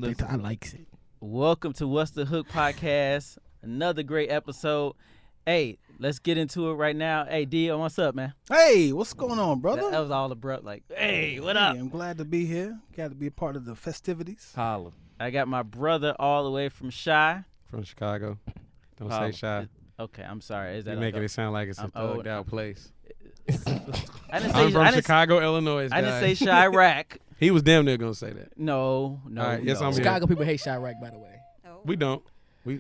I likes it. Welcome to What's the Hook podcast. Another great episode. Hey, let's get into it right now. Hey, Dion, what's up, man? Hey, what's going on, brother? That was all abrupt. Like, hey, what up? I'm glad to be here. Glad to be a part of the festivities. Holla. I got my brother all the way from Chi. From Chicago. Don't say Chi. Okay, I'm sorry. Is that You're making it sound like it's a thugged out place. I'm from Chicago, Illinois. I didn't say Chirac. He was damn near gonna say that. No. Right, yes, I'm Chicago people hate Chirac, by the way. Oh. We don't. We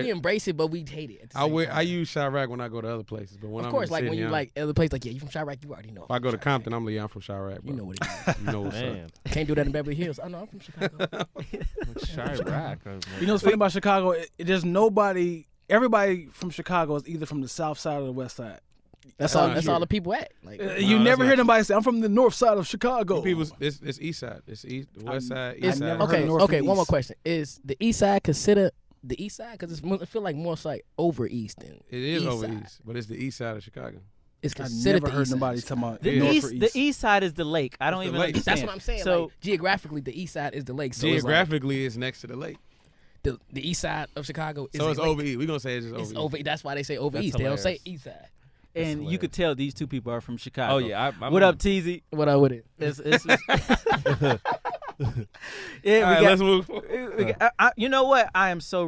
embrace it, but we hate it. I use Chirac when I go to other places, but when of course, I'm like in when you City, like other places, like you from Chirac, you already know. if I go to Compton, I'm like, I'm from Chirac. Bro. You know what it is. You know what's up. Can't do that in Beverly Hills. I know I'm from Chicago. Chirac. You know what's funny about Chicago? There's nobody. Everybody from Chicago is either from the south side or the west side. That's all the people at. Like you never hear nobody say, "I'm from the north side of Chicago." It's east side. It's east, west side, east side. Okay. One more question: is the east side considered the east side? Because I feel like more like over east than it is east over side. east, but it's the east side of Chicago. It's I considered never the heard east nobody side. talking about The east side is the lake. I don't even understand. That's what I'm saying. So like, geographically, the east side is the lake. So geographically, it's next to the lake. The east side of Chicago is so it's lake. over east. We're gonna say it's just It's over east. over. That's why they say over That's east. hilarious. They don't say east side. And you could tell these two people are from Chicago. Oh yeah. What up, Teezy? What up with it? Yeah, All right, let's move. You know what? I'm so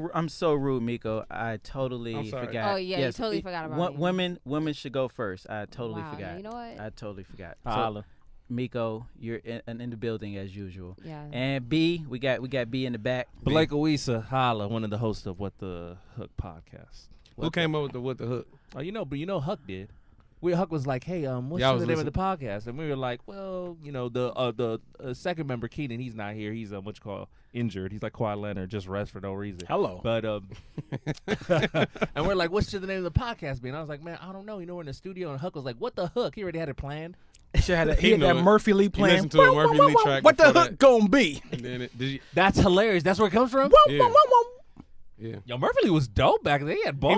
rude, Miko. I totally I'm sorry. forgot. Oh, yeah, you totally forgot about me. Women should go first. I totally Wow, forgot. you know what? I totally forgot. Holla. So, Miko, you're in the building as usual. Yeah. And B, we got B in the back. Blake Owisa, Holla, one of the hosts of What the Hook podcast. Who came up with the hook? Oh, but Huck did. Huck was like, hey, what's Yeah, I the was name of the podcast? And we were like, well, the second member, Keenan, he's not here. He's injured. He's like Kawhi Leonard, just rest for no reason. Hello. But and we're like, what should the name of the podcast be? And I was like, man, I don't know. We're in the studio, and Huck was like, what the hook? He already had it planned. He had that Murphy Lee He plan. listened to a Murphy Lee track. What the before hook that. gonna be? And then That's hilarious. That's where it comes from? Yeah. Yeah. Yo, Murphy Lee was dope back then. He had bars.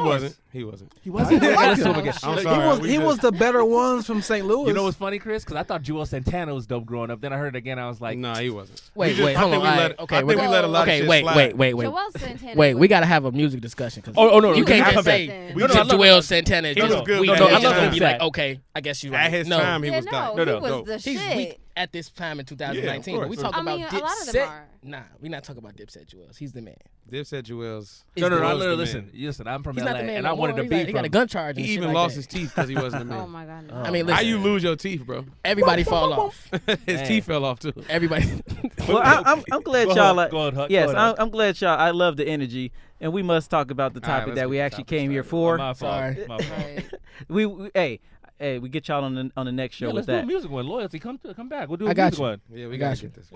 He wasn't. He wasn't. I'm sorry. He was the better ones from St. Louis. You know what's funny, Chris? Because I thought Jewel Santana was dope growing up. Then I heard it again. I was like, No, he wasn't. Wait, hold on. I think we let a lot of shit slide. Wait. Joel Santana Wait, was- we gotta have a music discussion. Oh, no, you okay, can't I'm just back. say No, I love Joel Santana. He was good. We No, can't I love just him. be like, okay, I guess you're right. At his no, time, he Yeah, was no, dope. he No, was no. the he's shit. weak at this time in 2019. Yeah, but of we course. talking I about mean, a lot of them Dipset. are. Nah, we're not talking about Dipset Jewels. He's the man. Dipset Jewels. No, was I the literally man. listen. I'm from He's LA, not the man. and no I wanted more. to be He got a gun charge. He and even shit like lost that. his teeth because he wasn't the man. Oh my god. No. I mean, How listen, you lose your teeth, bro? everybody fall off. His Man. teeth fell off too. Everybody. Well, I'm glad y'all. Go ahead, Huck. Yes, Go ahead, Huck. I'm glad y'all. I love the energy, and we must talk about the All right, topic let's that we get the actually topic came here started. for. My fault. Sorry. My fault. Right. Hey, we get y'all on the next show Yeah, with let's do a that. music one. Loyalty, come back. We'll do a I got music you. one. Yeah, we I gotta got you. get this.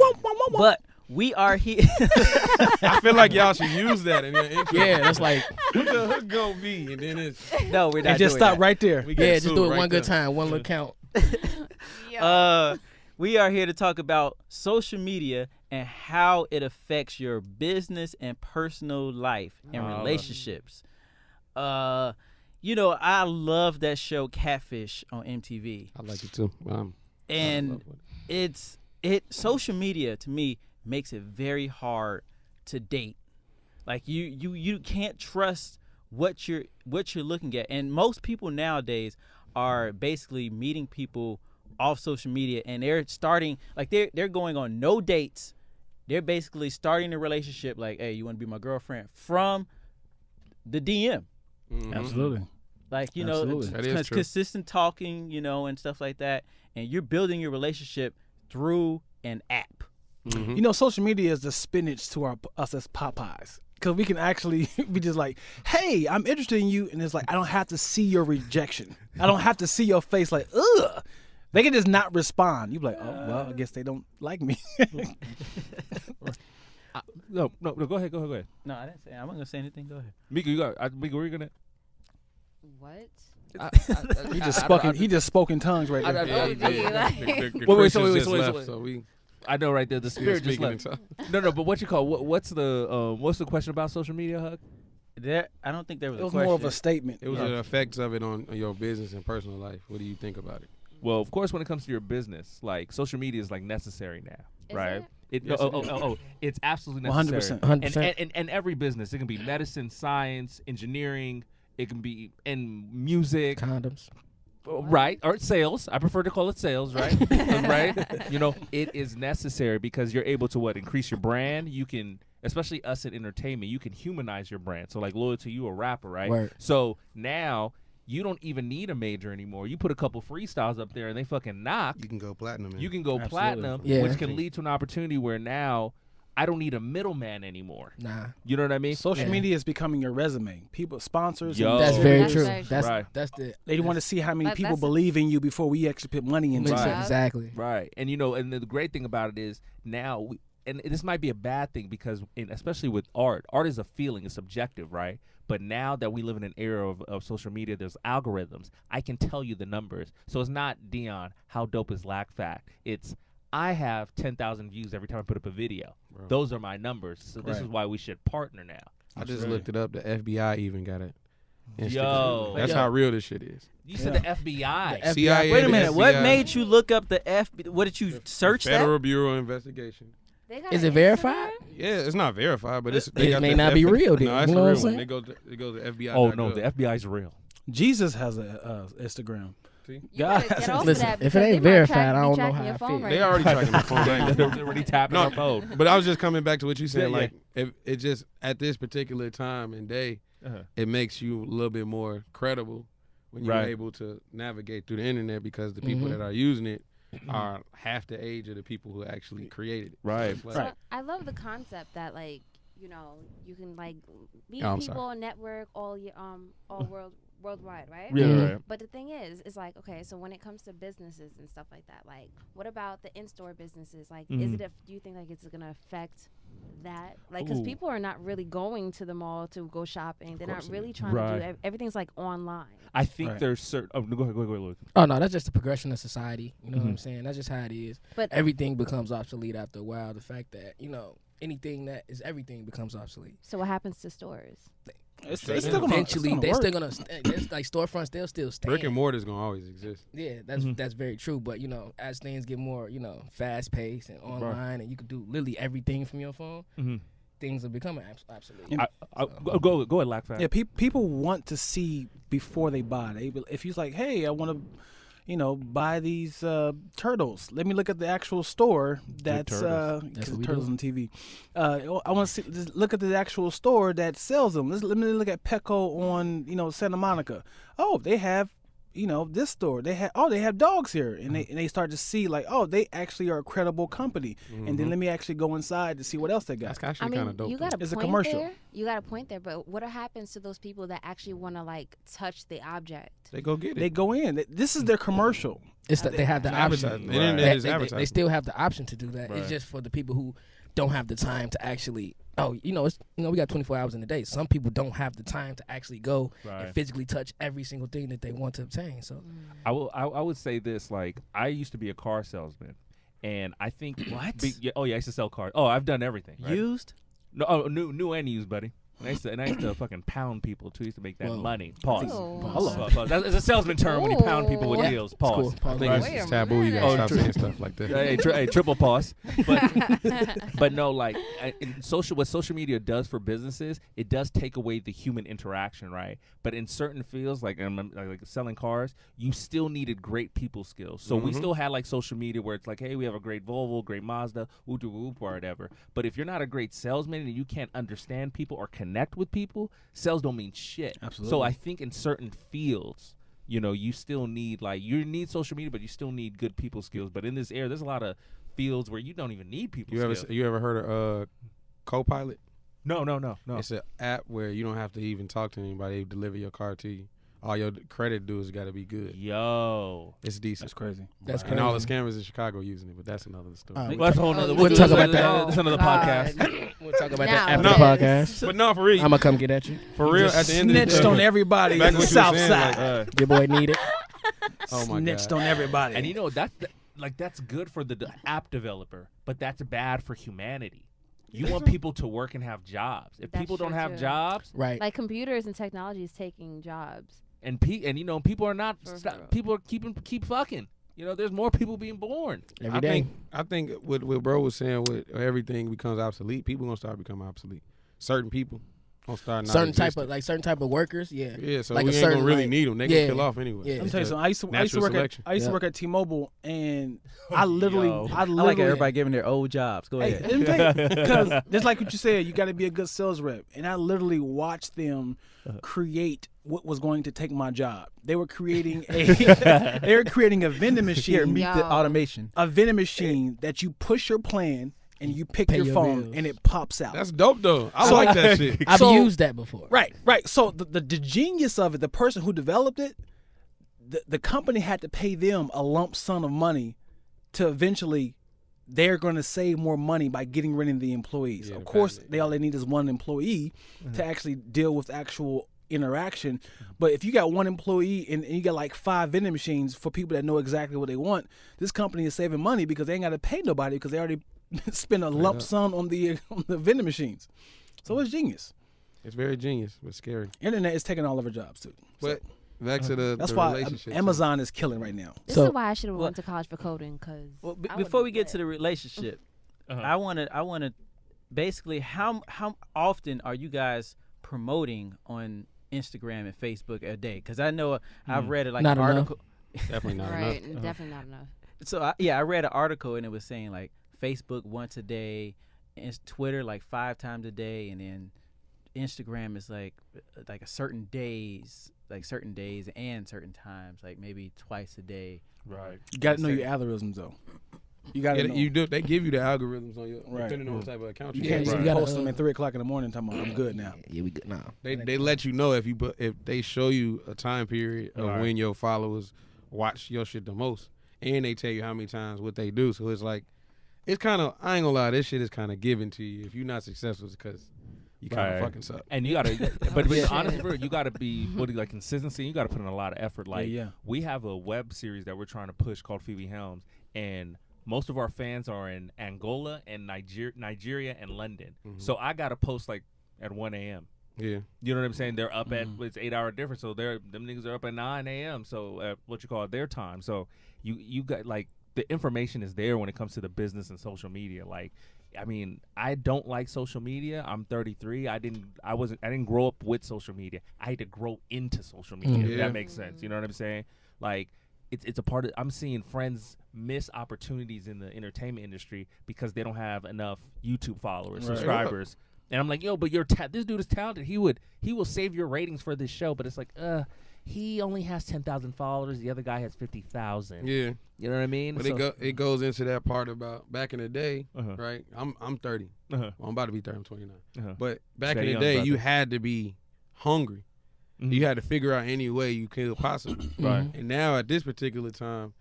But we are here. I feel like y'all should use that in your intro. Yeah, that's like What the hook gonna be? And then it's No, we're not. And just doing stop that. right there. we get yeah, just sued do it right one good there. time, one little count. We are here to talk about social media and how it affects your business and personal life and relationships. I love that show Catfish on MTV. I like it too. And social media to me makes it very hard to date. Like you can't trust what you're looking at. And most people nowadays are basically meeting people off social media, and they're starting they're going on no dates. They're basically starting a relationship like, hey, you want to be my girlfriend, from the DM. Mm-hmm. Absolutely. Like, Absolutely. That is true. consistent talking, and stuff like that. And you're building your relationship through an app. Mm-hmm. You know, social media is the spinach to us as Popeyes. Because we can actually be just like, hey, I'm interested in you. And it's like, I don't have to see your rejection. I don't have to see your face like, ugh. They can just not respond. You be like, oh, well, I guess they don't like me. No, go ahead. No, I didn't say. I'm not gonna say anything. Go ahead. Mika, Mika, where you gonna? What? He just spoke in tongues right there. Wait. I know right there. The spirit just left. No, but what you call? What's the question about social media, Huck? I don't think there was. It was a question. more of a statement. It was the effects of it on your business and personal life. What do you think about it? Well, of course, when it comes to your business, like social media is like necessary now, Is right? it? It's absolutely necessary. 100%. And every business, it can be medicine, science, engineering, it can be in music, condoms. Right, or sales. I prefer to call it sales, right? Right? You know, it is necessary because you're able to increase your brand. You can, especially us in entertainment, you can humanize your brand. So like loyalty, you a rapper, right? Right. So now you don't even need a major anymore. You put a couple freestyles up there and they fucking knock. You can go platinum. You can go platinum, which can lead to an opportunity where now I don't need a middleman anymore. Nah. You know what I mean? Social media is becoming your resume. People, sponsors. That's very true. That's right. They want to see how many people believe in you before we actually put money into it. Exactly. Right. And, you know, and the great thing about it is now, and this might be a bad thing because, especially with art is a feeling, it's subjective, right? But now that we live in an era of social media, there's algorithms. I can tell you the numbers. So it's not, Dion, how dope is Lack Fact? It's, I have 10,000 views every time I put up a video. Bro. Those are my numbers. So this is why we should partner now. I just looked it up. The FBI even got it. Yo. That's how real this shit is. You said the FBI. The CIA. Wait a minute. FBI. What made you look up the FBI? What did you search Federal Bureau of Investigation. Is it verified? Yeah, it's not verified, but it may not be real. Then. No, it's you know real. What I'm saying? They go to FBI. Oh, no, the FBI's real. Jesus has a Instagram. God, listen, if it ain't verified, I don't know how I feel. They already tracking my phone. They're already tapping my phone. But I was just coming back to what you said. Like, if it just at this particular time and day, it makes you a little bit more credible when you're able to navigate through the internet because the people that are using it are half the age of the people who actually created it. Right. So I love the concept that like you know you can like meet people, network all worldwide, right? Yeah. But the thing is, it's like, okay, so when it comes to businesses and stuff like that, like, what about the in-store businesses? Like, do you think like it's gonna affect that? Like, because people are not really going to the mall to go shopping. They're not really trying to do everything's like online. I think there's certain. Oh, go ahead, Luke. Oh no, that's just the progression of society. You know what I'm saying? That's just how it is. But everything becomes obsolete after a while. The fact that anything that is everything becomes obsolete. So what happens to stores? It's still gonna, eventually they're still gonna there's like storefronts they'll still stand. Brick and mortar is gonna always exist. Yeah, that's very true. But as things get more fast paced and online and you can do literally everything from your phone, things are becoming obsolete. Go ahead, Lack Fact. Yeah, people want to see before they buy. If you're like, hey, I want to buy these turtles. Let me look at the actual store that's turtles on TV. I want to look at the actual store that sells them. Let me look at Petco on Santa Monica. Oh, they have this store. They have dogs here, and they start to see like, oh, they actually are a credible company. And then let me actually go inside to see what else they got. That's actually kind of dope. You got it's a commercial. There. You got a point there, but what happens to those people that actually want to like touch the object? They go get it. They go in. This is their commercial. It's that they have the option. They still have the option to do that. It's just for the people who don't have the time to actually. We got 24 hours in a day. Some people don't have the time to actually go and physically touch every single thing that they want to obtain. So, I would say this: like, I used to be a car salesman, and I think what? I used to sell cars. Oh, I've done everything. Right? Used? No, new and used, buddy. And I used to fucking pound people too. I used to make that money. Pause. Pause. That's a salesman term when you pound people with deals. Pause. Cool. I think it's taboo. You gotta stop saying stuff like that. Hey, triple pause. But no, like what social media does for businesses, it does take away the human interaction, right? But in certain fields, like selling cars, you still needed great people skills. So we still had like social media where it's like, hey, we have a great Volvo, great Mazda, whoop or whatever. But if you're not a great salesman and you can't understand people or connect with people, sales don't mean shit. Absolutely. So I think in certain fields, you still need social media, but you still need good people skills. But in this era, there's a lot of fields where you don't even need people skills. You ever heard of Copilot? No. It's an app where you don't have to even talk to anybody. They deliver your car to you. All your credit dues got to be good. Yo, it's decent. That's crazy. And all the scammers in Chicago using it, but that's another story. That's a whole nother. We'll talk about that. That's another podcast. We'll talk about that after the podcast. But no, for real. I'm gonna come get at you. For real, at the end of the day. Snitched on everybody in the South Side. Your boy need it. Oh my Snitched God. on everybody. And that's good for the app developer, but that's bad for humanity. You want people to work and have jobs. If people don't have jobs, right? Like computers and technology is taking jobs. And people are not. People are keep fucking. there's more people being born every day. I think what bro was saying, with everything becomes obsolete, people gonna start becoming obsolete. Certain people gonna start not certain type of workers. Yeah. Yeah. So like we ain't gonna really need them. They gonna kill off anyway. Yeah. Let me tell you something. I used to work at T-Mobile, and I literally I like everybody giving their old jobs. Go ahead. Because just like what you said, you got to be a good sales rep, and I literally watched them create what was going to take my job. They were creating a vending machine. Meet the automation. A vending machine that you push your plan and you pick your phone bills. and it pops out. That's dope though. I like that shit. I've used that before. Right. So the genius of it, the person who developed it, the company had to pay them a lump sum of money to eventually they're going to save more money by getting rid of the employees. Yeah, of course, all they need is one employee to actually deal with actual interaction. But if you got one employee and you got like 5 vending machines for people that know exactly what they want, this company is saving money because they ain't got to pay nobody because they already spend a lump sum on the vending machines. So it's genius. It's very genius, but scary. Internet is taking all of our jobs too. But back to that's the why relationship. Amazon is killing right now. This is why I should have went to college for coding. Cause before we get to the relationship, I want to basically how often are you guys promoting on Instagram and Facebook a day? Because I know I've read it like not an article. Definitely not right, enough. definitely not enough. So I read an article and it was saying like Facebook once a day, and Twitter like 5 times a day, and then Instagram is like a certain days and certain times, like maybe twice a day. Right. You got to know your algorithms though. You got to know. You do. They give you the algorithms on your Right. depending on what type of account you You can't have. just Right. post them at 3 o'clock in the morning talking about I'm good now. Yeah, we good now. They let you know if they show you a time period of when your followers watch your shit the most, and they tell you how many times what they do. So it's like, it's kind of, I ain't gonna lie, this shit is kind of given to you. If you're not successful, it's because you kind of fucking suck. And you gotta, but honestly, you gotta be like consistency. You gotta put in a lot of effort. Like we have a web series that we're trying to push called Phoebe Helms, and most of our fans are in Angola and Nigeria and London. So I gotta post like at 1 a.m. Yeah. You know what I'm saying? They're up at, it's 8-hour difference, so them niggas are up at 9 a.m. So what you call it, their time. So you got like the information is there when it comes to the business and social media. Like, I mean, I don't like social media. I'm 33. I didn't grow up with social media. I had to grow into social media. If that makes sense. You know what I'm saying? Like, it's a part of. I'm seeing friends miss opportunities in the entertainment industry because they don't have enough YouTube followers, subscribers. And I'm like, yo, but this dude is talented. He will save your ratings for this show. But it's like, he only has 10,000 followers. The other guy has 50,000. Yeah. You know what I mean? But it goes into that part about back in the day, right? I'm 30. Well, I'm about to be 30. I'm 29. But back in the day, you had to be hungry. You had to figure out any way you could possibly. Right. And now at this particular time,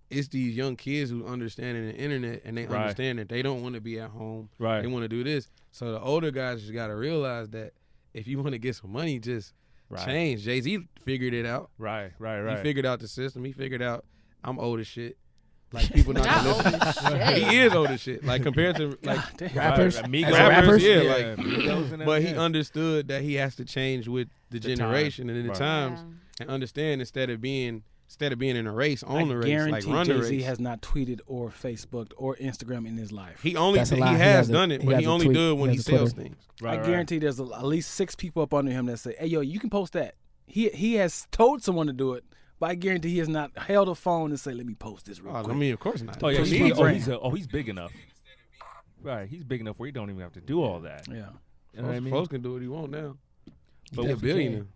it's these young kids who understand the internet, and they understand that they don't want to be at home. Right. They want to do this. So the older guys just got to realize that if you want to get some money, just change. Jay-Z figured it out. Right. He figured out the system. He figured out I'm old as shit. Like, people not gonna listen. He is old as shit. Like, compared to like rappers, rappers, yeah. Yeah. Like, but he understood that he has to change with the generation and the times, and understand instead of being in a race, on the race, like run the race. Jay-Z has not tweeted or Facebooked or Instagram in his life. He has done it, but he only do it when he sells things. I guarantee there's at least 6 people up under him that say, "Hey, yo, you can post that." He has told someone to do it, but I guarantee he has not held a phone and say, "Let me post this real quick." I mean, of course not. Oh yeah, he's big enough. Right, he's big enough where he don't even have to do all that. Yeah, you know what I mean? Folks can do what he want now. But he's a billionaire.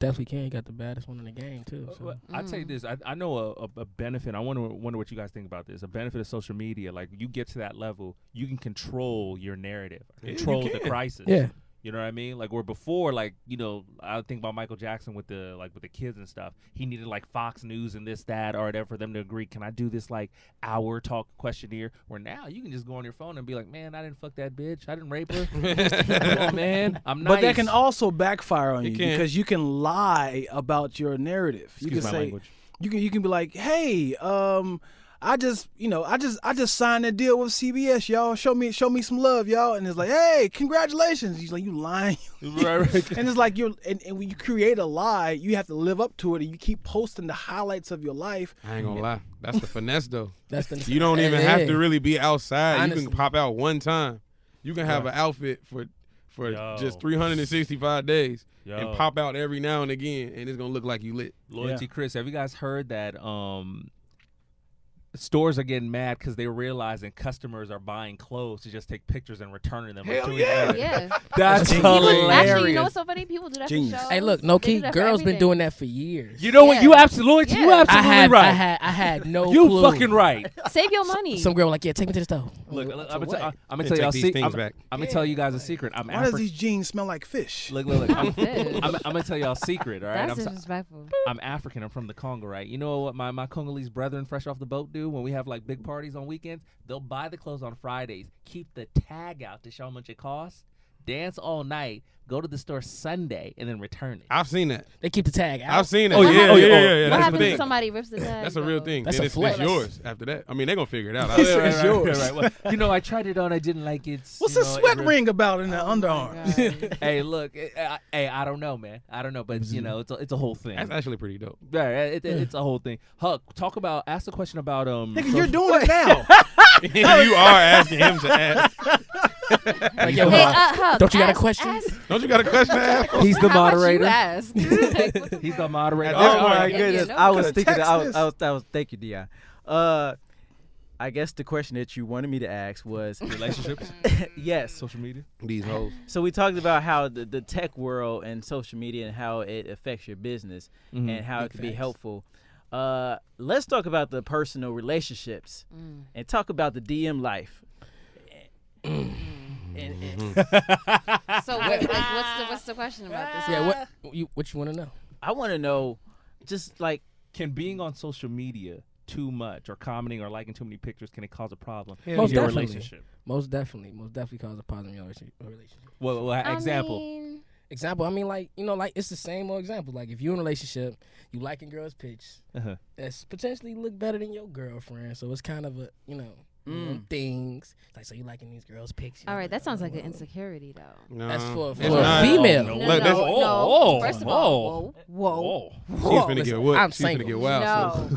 Definitely can. He got the baddest one in the game too. So. I'd say this. I know a benefit. I wonder what you guys think about this. A benefit of social media, like you get to that level, you can control your narrative, control the crisis. Yeah. You know what I mean? Like where before, like, you know, I think about Michael Jackson with the kids and stuff. He needed like Fox News and this, that, or whatever for them to agree. Can I do this like hour talk questionnaire? Where now you can just go on your phone and be like, man, I didn't fuck that bitch. I didn't rape her. Come on, man. I'm nice. But that can also backfire on you because you can lie about your narrative. You can say, you can be like, hey, I just signed a deal with CBS, y'all. Show me some love, y'all. And it's like, hey, congratulations. He's like, you lying. Right. And it's like and when you create a lie, you have to live up to it, and you keep posting the highlights of your life. I ain't gonna lie. That's the finesse, though. You don't even have to really be outside. Honestly. You can pop out one time. You can have an outfit for just 365 days and pop out every now and again, and it's gonna look like you lit. Loyalty, Chris. Have you guys heard that stores are getting mad because they're realizing customers are buying clothes to just take pictures and returning them? Hell yeah. Yeah. That's Actually, hilarious. you know what's so funny? People do that Genius. for shows. Hey, look, no They do key. that for Girls been everything. doing that for years. You know what? Yeah. You absolutely Yeah. right. I had no You clue. fucking right. Save your money. Some girl like, yeah, take me to the store. Look, I'm what? gonna tell y'all. I'm gonna tell you guys a secret. Why does these jeans smell like fish? Look. I'm gonna tell y'all a secret. All right. That's disrespectful. I'm African. I'm from the Congo, right? You know what my Congolese brethren fresh off the boat do when we have like big parties on weekends? They'll buy the clothes on Fridays, keep the tag out to show how much it costs, dance all night, go to the store Sunday, and then return it. I've seen that. They keep the tag out. I've seen that. Oh, yeah. What That's the happens thing. if somebody rips the tag? That's a real though? thing. That's Then a it's flex. yours after that. I mean, they're gonna figure it out. It's yours. Right. Well, you know, I tried it on. I didn't like it. What's the sweat ring about in the underarm? God. Hey, look. I don't know, man. I don't know, but you know, it's a whole thing. That's actually pretty dope. Right, it's a whole thing. Huck, ask the question about Nigga, you're doing it now. You are asking him to ask. Like, yo, Hey, Huck, Huck, don't you got a ask- question? ask- Don't you got a question to ask? He's the How about you moderator. ask? He's the moderator. At this Oh point, my Yeah, goodness! no, I was could've thinking. texted I was. Thank you, Dion. I guess the question that you wanted me to ask was Relationships, yes. social media. These hoes. So we talked about how the tech world and social media and how it affects your business Mhm. and how Big it can be facts. helpful. Let's talk about the personal relationships and talk about the DM life. So, what's the question about this? Yeah, what you want to know? I want to know, just like Can being on social media too much or commenting or liking too many pictures, can it cause a problem Most in your definitely. relationship? Most definitely cause a problem in your relationship. Well, example. Example, I mean, like, you know, like, it's the same old example. Like, if you're in a relationship, you liking girls' pics, that's potentially look better than your girlfriend. So it's kind of a, you know, things. Like, so you liking these girls' pics. All right, that sounds like an insecurity, though. No, That's for it's a not. female. No, Look, that's- no. First of all, whoa. She's finna Listen, get what? I'm She's finna single. get wild. So.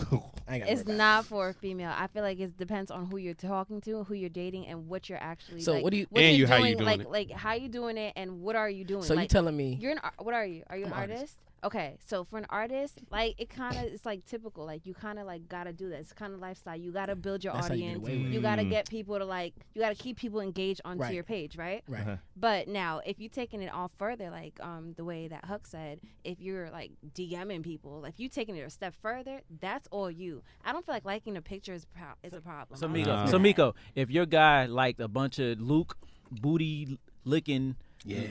No, I ain't got it's not for a female. I feel like it depends on who you're talking to, who you're dating, and what you're actually. So like, what do you- what And you're how you doing, doing like, it. like how you doing it, and what are you doing? So like, you telling me you're what are you? Are you an I'm an artist? Okay, so for an artist, like it kind of it's like typical. Like you kind of like gotta do that. It's kind of lifestyle. You gotta build your That's how you get audience. away with it. You gotta get people to like. You gotta keep people engaged onto Right. your page, right? right? But now, if you're taking it all further, like the way that Huck said, if you're like DMing people, if you're taking it a step further, that's all you. I don't feel like liking a picture is a problem. So I don't Miko, think so it's Miko, if your guy liked a bunch of Luke booty licking,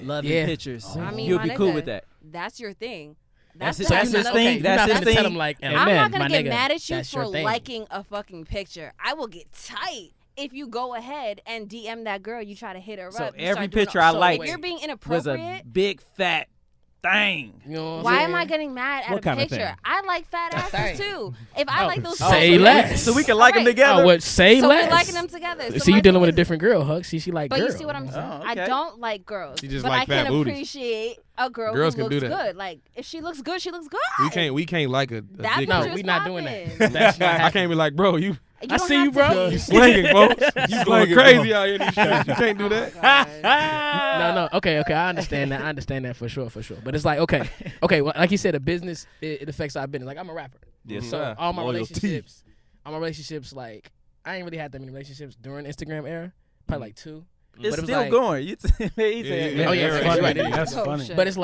loving Yeah. pictures, I mean, you'll my be cool nigga, with that. That's your thing. That's his- So that's you're his not- thing. okay, you're That's not his gonna tell thing. him like, I'm I'm man, not gonna my get nigga, mad at you that's for your thing. liking a fucking picture. I will get tight if you go ahead and DM that girl. You try to hit her So up. you every start doing picture all- I like if you're being was inappropriate. a big fat thing. You know what I'm Why saying? am I getting mad at What a kind of picture? thing? I like fat asses Dang. too. If I like those, Say photos- less. So we can like them Alright. together. Oh, what? Say So less. we're liking them together. So my you dealing thing with a is- different girl, Huck? She like But girls. you see what I'm saying? Oh, I okay. don't like girls, You just but like I can fat booties. appreciate a girl Girls who can do looks that. good. Like if she looks good, she looks good. We can't like a That dick. No, picture's we not doing poppin'. that. That's not I happening. can't be like, bro, you You don't see have you, to bro. be- you slinging, folks. You going slinging, crazy out here in these streets. You can't do that. No, okay, I understand that for sure. But it's like, okay, well, like you said, a business, it affects our business. Like, I'm a rapper. Yes, So sir. all my Loyalty. relationships, like, I ain't really had that many relationships during Instagram era. Probably like 2. It's But it was still like- going. You he said, Yeah, Oh, yeah, right, funny. right. That's Oh, funny. shit. But it's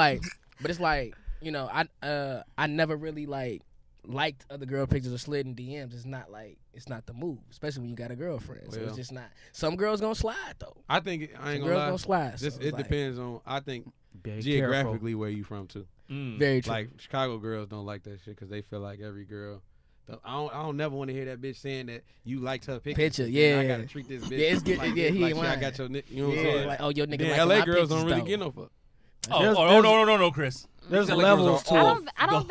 like, you know, I never really like liked other girl pictures or slid in DMs. It's not the move, especially when you got a girlfriend. So Well. it's just not. Some girls gonna slide though. I think I Some ain't girls gonna lie. gonna slide. So This, it's it like, depends on. I think Be geographically where you from too. Very true. Like Chicago girls don't like that shit because they feel like every girl. I don't never want to hear that bitch saying that you liked her picture. I yeah. gotta treat this bitch. Yeah, it's good. Like, Yeah, he like ain't shit, I lying. got your. You know what I'm Yeah, saying? like, oh, your nigga Then like LA my girls don't pictures, really though. get no fuck. Oh, no, Chris. There's levels to it. I don't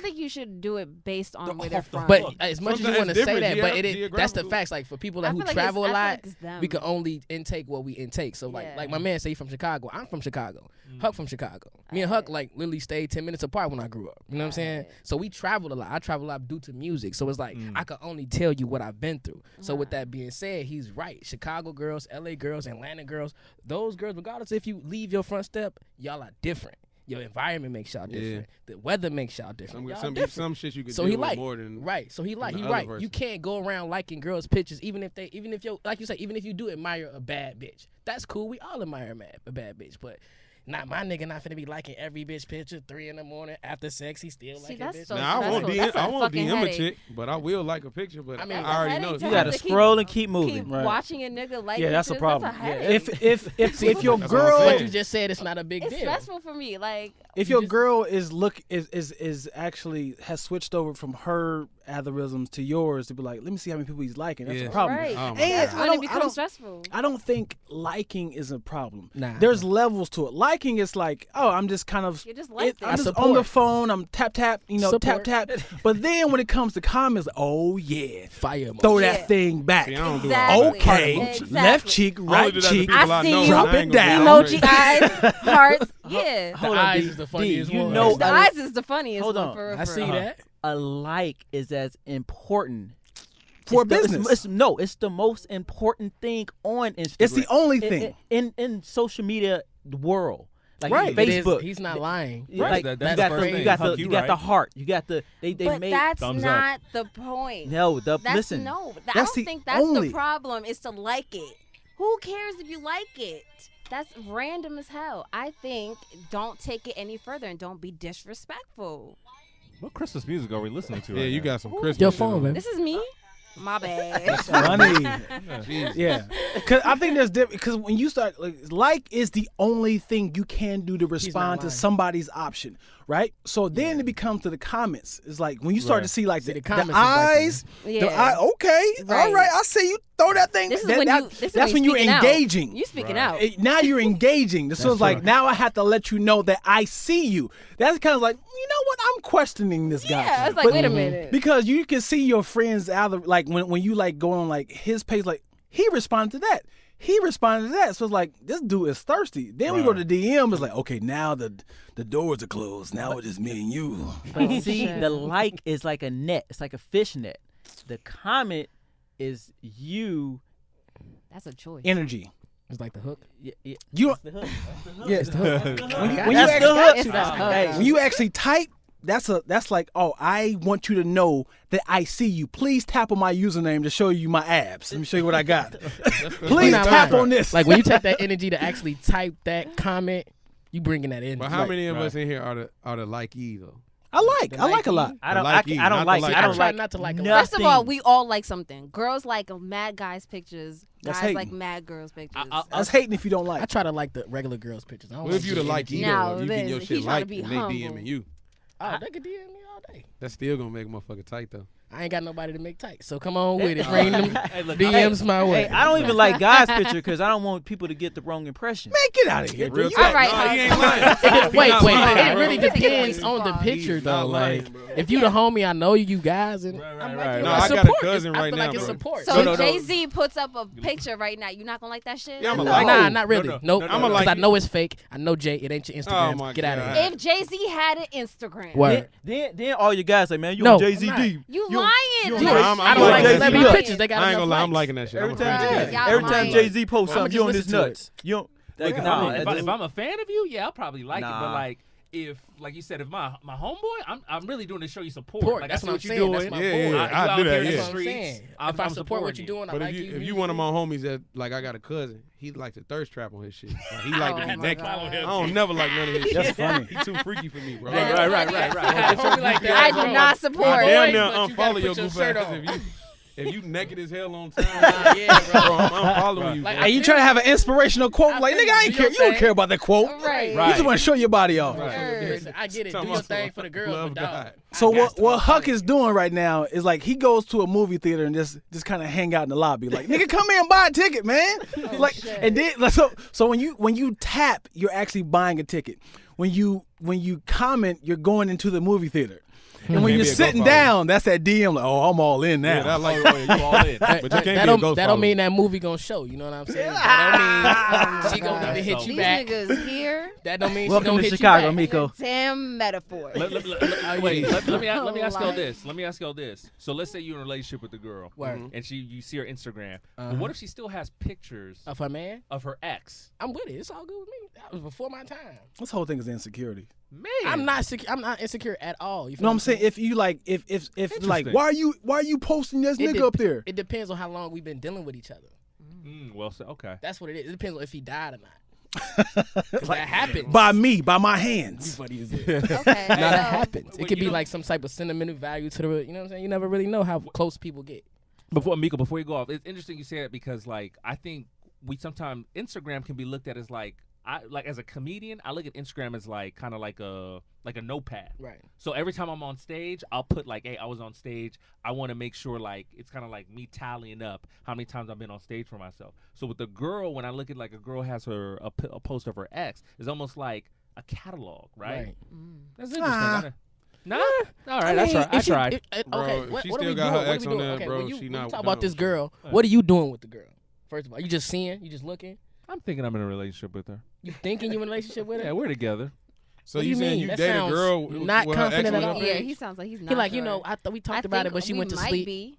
think you should do it based on where they're from. But as much as you want to say that, but yeah, that's the facts. Like for people who travel a lot, we can them. only intake what we intake. So like my man say he from Chicago. I'm from Chicago. Mm. Huck from Chicago. Me and Huck like literally stayed 10 minutes apart when I grew up. You know what I'm saying? So we traveled a lot. I travel a lot due to music. So it's like I can only tell you what I've been through. So with that being said, he's right. Chicago girls, LA girls, Atlanta girls, those girls, regardless if you leave your front step, y'all are different. Your environment makes y'all different. The weather makes y'all different. Some shit you can so deal he with like more than right. So he right. person. You can't go around liking girls' pictures, even if you like you say, even if you do admire a bad bitch. That's cool. We all admire a bad bitch, but. Not my nigga not finna be liking every bitch picture 3 a.m. after sex. He still liking bitch. So now I won't DM a chick, but I will like a picture. But I already know. You gotta scroll and keep moving. Keep watching a nigga like. Yeah, that's a problem. That's a If your girl, what you just said, it's not a big it's deal. stressful for me. Like if your girl is actually has switched over from her algorithms to yours to be like, let me see how many people he's liking. That's a problem. right. Oh, and that's when it becomes I stressful. I don't think liking is a problem. Nah. There's levels to it. Liking is like, oh, I'm just kind of, You just like I'm them. just on the phone. I'm tap, tap. Support. Tap. But then when it comes to comments, oh yeah, Fire emoji. throw that thing back. See, I don't do Exactly. all that. Okay, Exactly. left cheek, right cheek. I see you. Drop it down. Emoji eyes, hearts. Yeah. Hold The on, eyes D. is the funniest D, you one. know The eyes is the funniest Hold one on. for real. I see that. a like is as important For it's the- business. it's the most important thing on Instagram. It's the only thing. in social media world. Like Right. Facebook. He's not lying. Like, That's you the got first the thing. you got Fuck the you, you got the right? heart. You got the they But made that's thumbs up. not the point. no the That's listen. no. I That's don't the think that's only- the problem. Is to like it. Who cares if you like it? That's random as hell. I think don't take it any further and don't be disrespectful. What Christmas music are we listening to? Yeah, right you now? got some Christmas. Your shit phone, on. man. This is me. My bad. Funny. Jesus. Yeah, because I think there's different. Because when you start like is the only thing you can do to respond to lying. somebody's option, right? So then it becomes to the comments. It's like when you start Right. to see like See, the the comments is eyes. Yeah. The eye, okay, Right. all right. I see you throw that thing. This is that- when that- you. This is that's when you're speaking out. engaging. You speaking Right. out. Now you're engaging. So it's like true. now I have to let you know that I see you. That's kind of like, you know what? I'm questioning this guy. Yeah, it's like, But- wait a minute. Because you can see your friends out like when you like go on like his page, like he responded to that. He responded to that. So it's like this dude is thirsty. Then we go to DM. It's like, okay, now the doors are closed. Now it's just me and you. But see, the like is like a net. It's like a fish net. The comment is you. That's a choice. Energy. It's like the hook. Yeah, You that's the hook. That's the hook. Yeah, it's the hook. when you That's the hook. It's the hook. Hey, when you actually type, that's like, oh, I want you to know that I see you. Please tap on my username to show you my abs. Let me show you what I got. Please You're not tap lying. on this. Like when you take that energy to actually type that comment, you bringing that in. But how Like, many of Right. us in here are the likey though? I like a lot. I don't. like I you, don't not like. the like I don't you. try like. not to like 'em. nothing. First of all, we all like something. Girls like mad guys' pictures. That's Guys hating. like mad girls' pictures. That's hating if you don't I like. try to like the regular girls' pictures. I don't Well, if like you the the likey Now, though, you then, get your he shit tryna liked be and they humble. DMing you. Oh, they could DM me all day. That's still gonna make a motherfucker tight though. I ain't got nobody to make tight, so come on with it. Bring them Hey, look, DMs my way. Hey, I don't even like guys' picture because I don't want people to get the wrong impression. Man, get out of here. Real dude. talk. All right, No, he ain't come lying. Wait, not wait. lying, It bro. really Take it away depends too on the far. picture, He's though. not lying, Like, bro. if you the homie, I know you guys, and Right, I'm right, like, right. yo, No, I I got a support. cousin I right feel now, like it's bro. support. So No. Jay-Z puts up a picture right now. You not gonna like that shit? Yeah, I'ma No, like nah, it. not really. No, Nope. no, I'ma Because like I it. know it's fake. I know Jay. It ain't your Instagram. Oh, my Get out of God. here. If Jay-Z had an Instagram, Word. Then all you guys like, man, you No, on Jay Z I'm D. you lying. No, Like, I'm I don't like like Jay-Z. celebrity Look, pictures. They got I ain't enough gonna lie, I'm likes. liking that shit. Every I'm a fan of time, that. Y'all every time lying. Jay Z posts I'ma something, you just on his listen to it. nuts. You don't. Like, No, nah, if I'm a fan of you, yeah, I'll probably like it. But Nah. like, if like you said, if my homeboy, I'm really doing to show you support. Support, Like that's I see what what I'm you're saying. doing. That's my Yeah, boy. yeah, You I out do here that, in the yeah. That's what I'm streets, saying. I'm If I support what supporting you're doing, I But like if you one of my homies that like I got a cousin, he like to thirst trap on his shit. Like, he like to Oh be my naked. God. I don't never like none of his shit. That's funny. He too freaky for me, bro. That's Right. I do not support. I damn near But you gotta unfollow put your your goof shirt ass on. if you naked as hell on time. Yeah, bro. Bro, I'm following you. Like, bro. Hey, you trying to have an inspirational quote? I Like, feel nigga, I you. ain't Do care. your You don't thing. care about that quote. Right. You just want to show your body off. Right. Word. Listen, I get it. Do your thing for the girls, but dog. So what Huck is doing right now is like he goes to a movie theater and just kind of hang out in the lobby, like nigga, come here and buy a ticket, man. And then so when you tap, you're actually buying a ticket. When you comment, you're going into the movie theater. And when you're sitting down, that's that DM like, oh, I'm all in now. Yeah, like, oh, yeah, you all in. But you can't be a ghost that don't mean that movie gonna show. You know what I'm saying? That don't mean she gonna even hit you back. These niggas here. That don't mean Welcome she gonna to hit Chicago, you back. Miko. Damn metaphor. Let me ask y'all this. Let me ask y'all this. So let's say you're in a relationship with the girl, and you see her Instagram. But what if she still has pictures of her man, of her ex? I'm with it. It's all good with me. That was before my time. This whole thing is insecurity. Man, I'm not insecure at all. You feel No, I'm saying if you like, if like, why are you posting this nigga up there? It depends on how long we've been dealing with each other. Well, so, okay. That's what it is. It depends on if he died or not. Like, that happens. By me, by my hands. You funny as hell. Okay. Now that happens. It could be like some type of sentimental value to the, you know what I'm saying? You never really know how close people get. Before you go off, it's interesting you say that because like I think we sometimes Instagram can be looked at as like as a comedian, I look at Instagram as like kind of like a notepad. Right. So every time I'm on stage, I'll put like, hey, I was on stage. I want to make sure like it's kind of like me tallying up how many times I've been on stage for myself. So with the girl, when I look at like a girl has a post of her ex, it's almost like a catalog, right? That's interesting. Nah. All right, I tried. Okay, if she still got her ex on there, bro, she not. Talk about this girl. What are you doing with the girl? First of all, you just seeing? You just looking? I'm thinking I'm in a relationship with her. You thinking you in a relationship with her? Yeah, we're together. So you saying you date a girl not with her ex confident on at all? her Yeah, page? he sounds like he's not. He like, sure. you know, we talked about it, but she went to sleep. Be.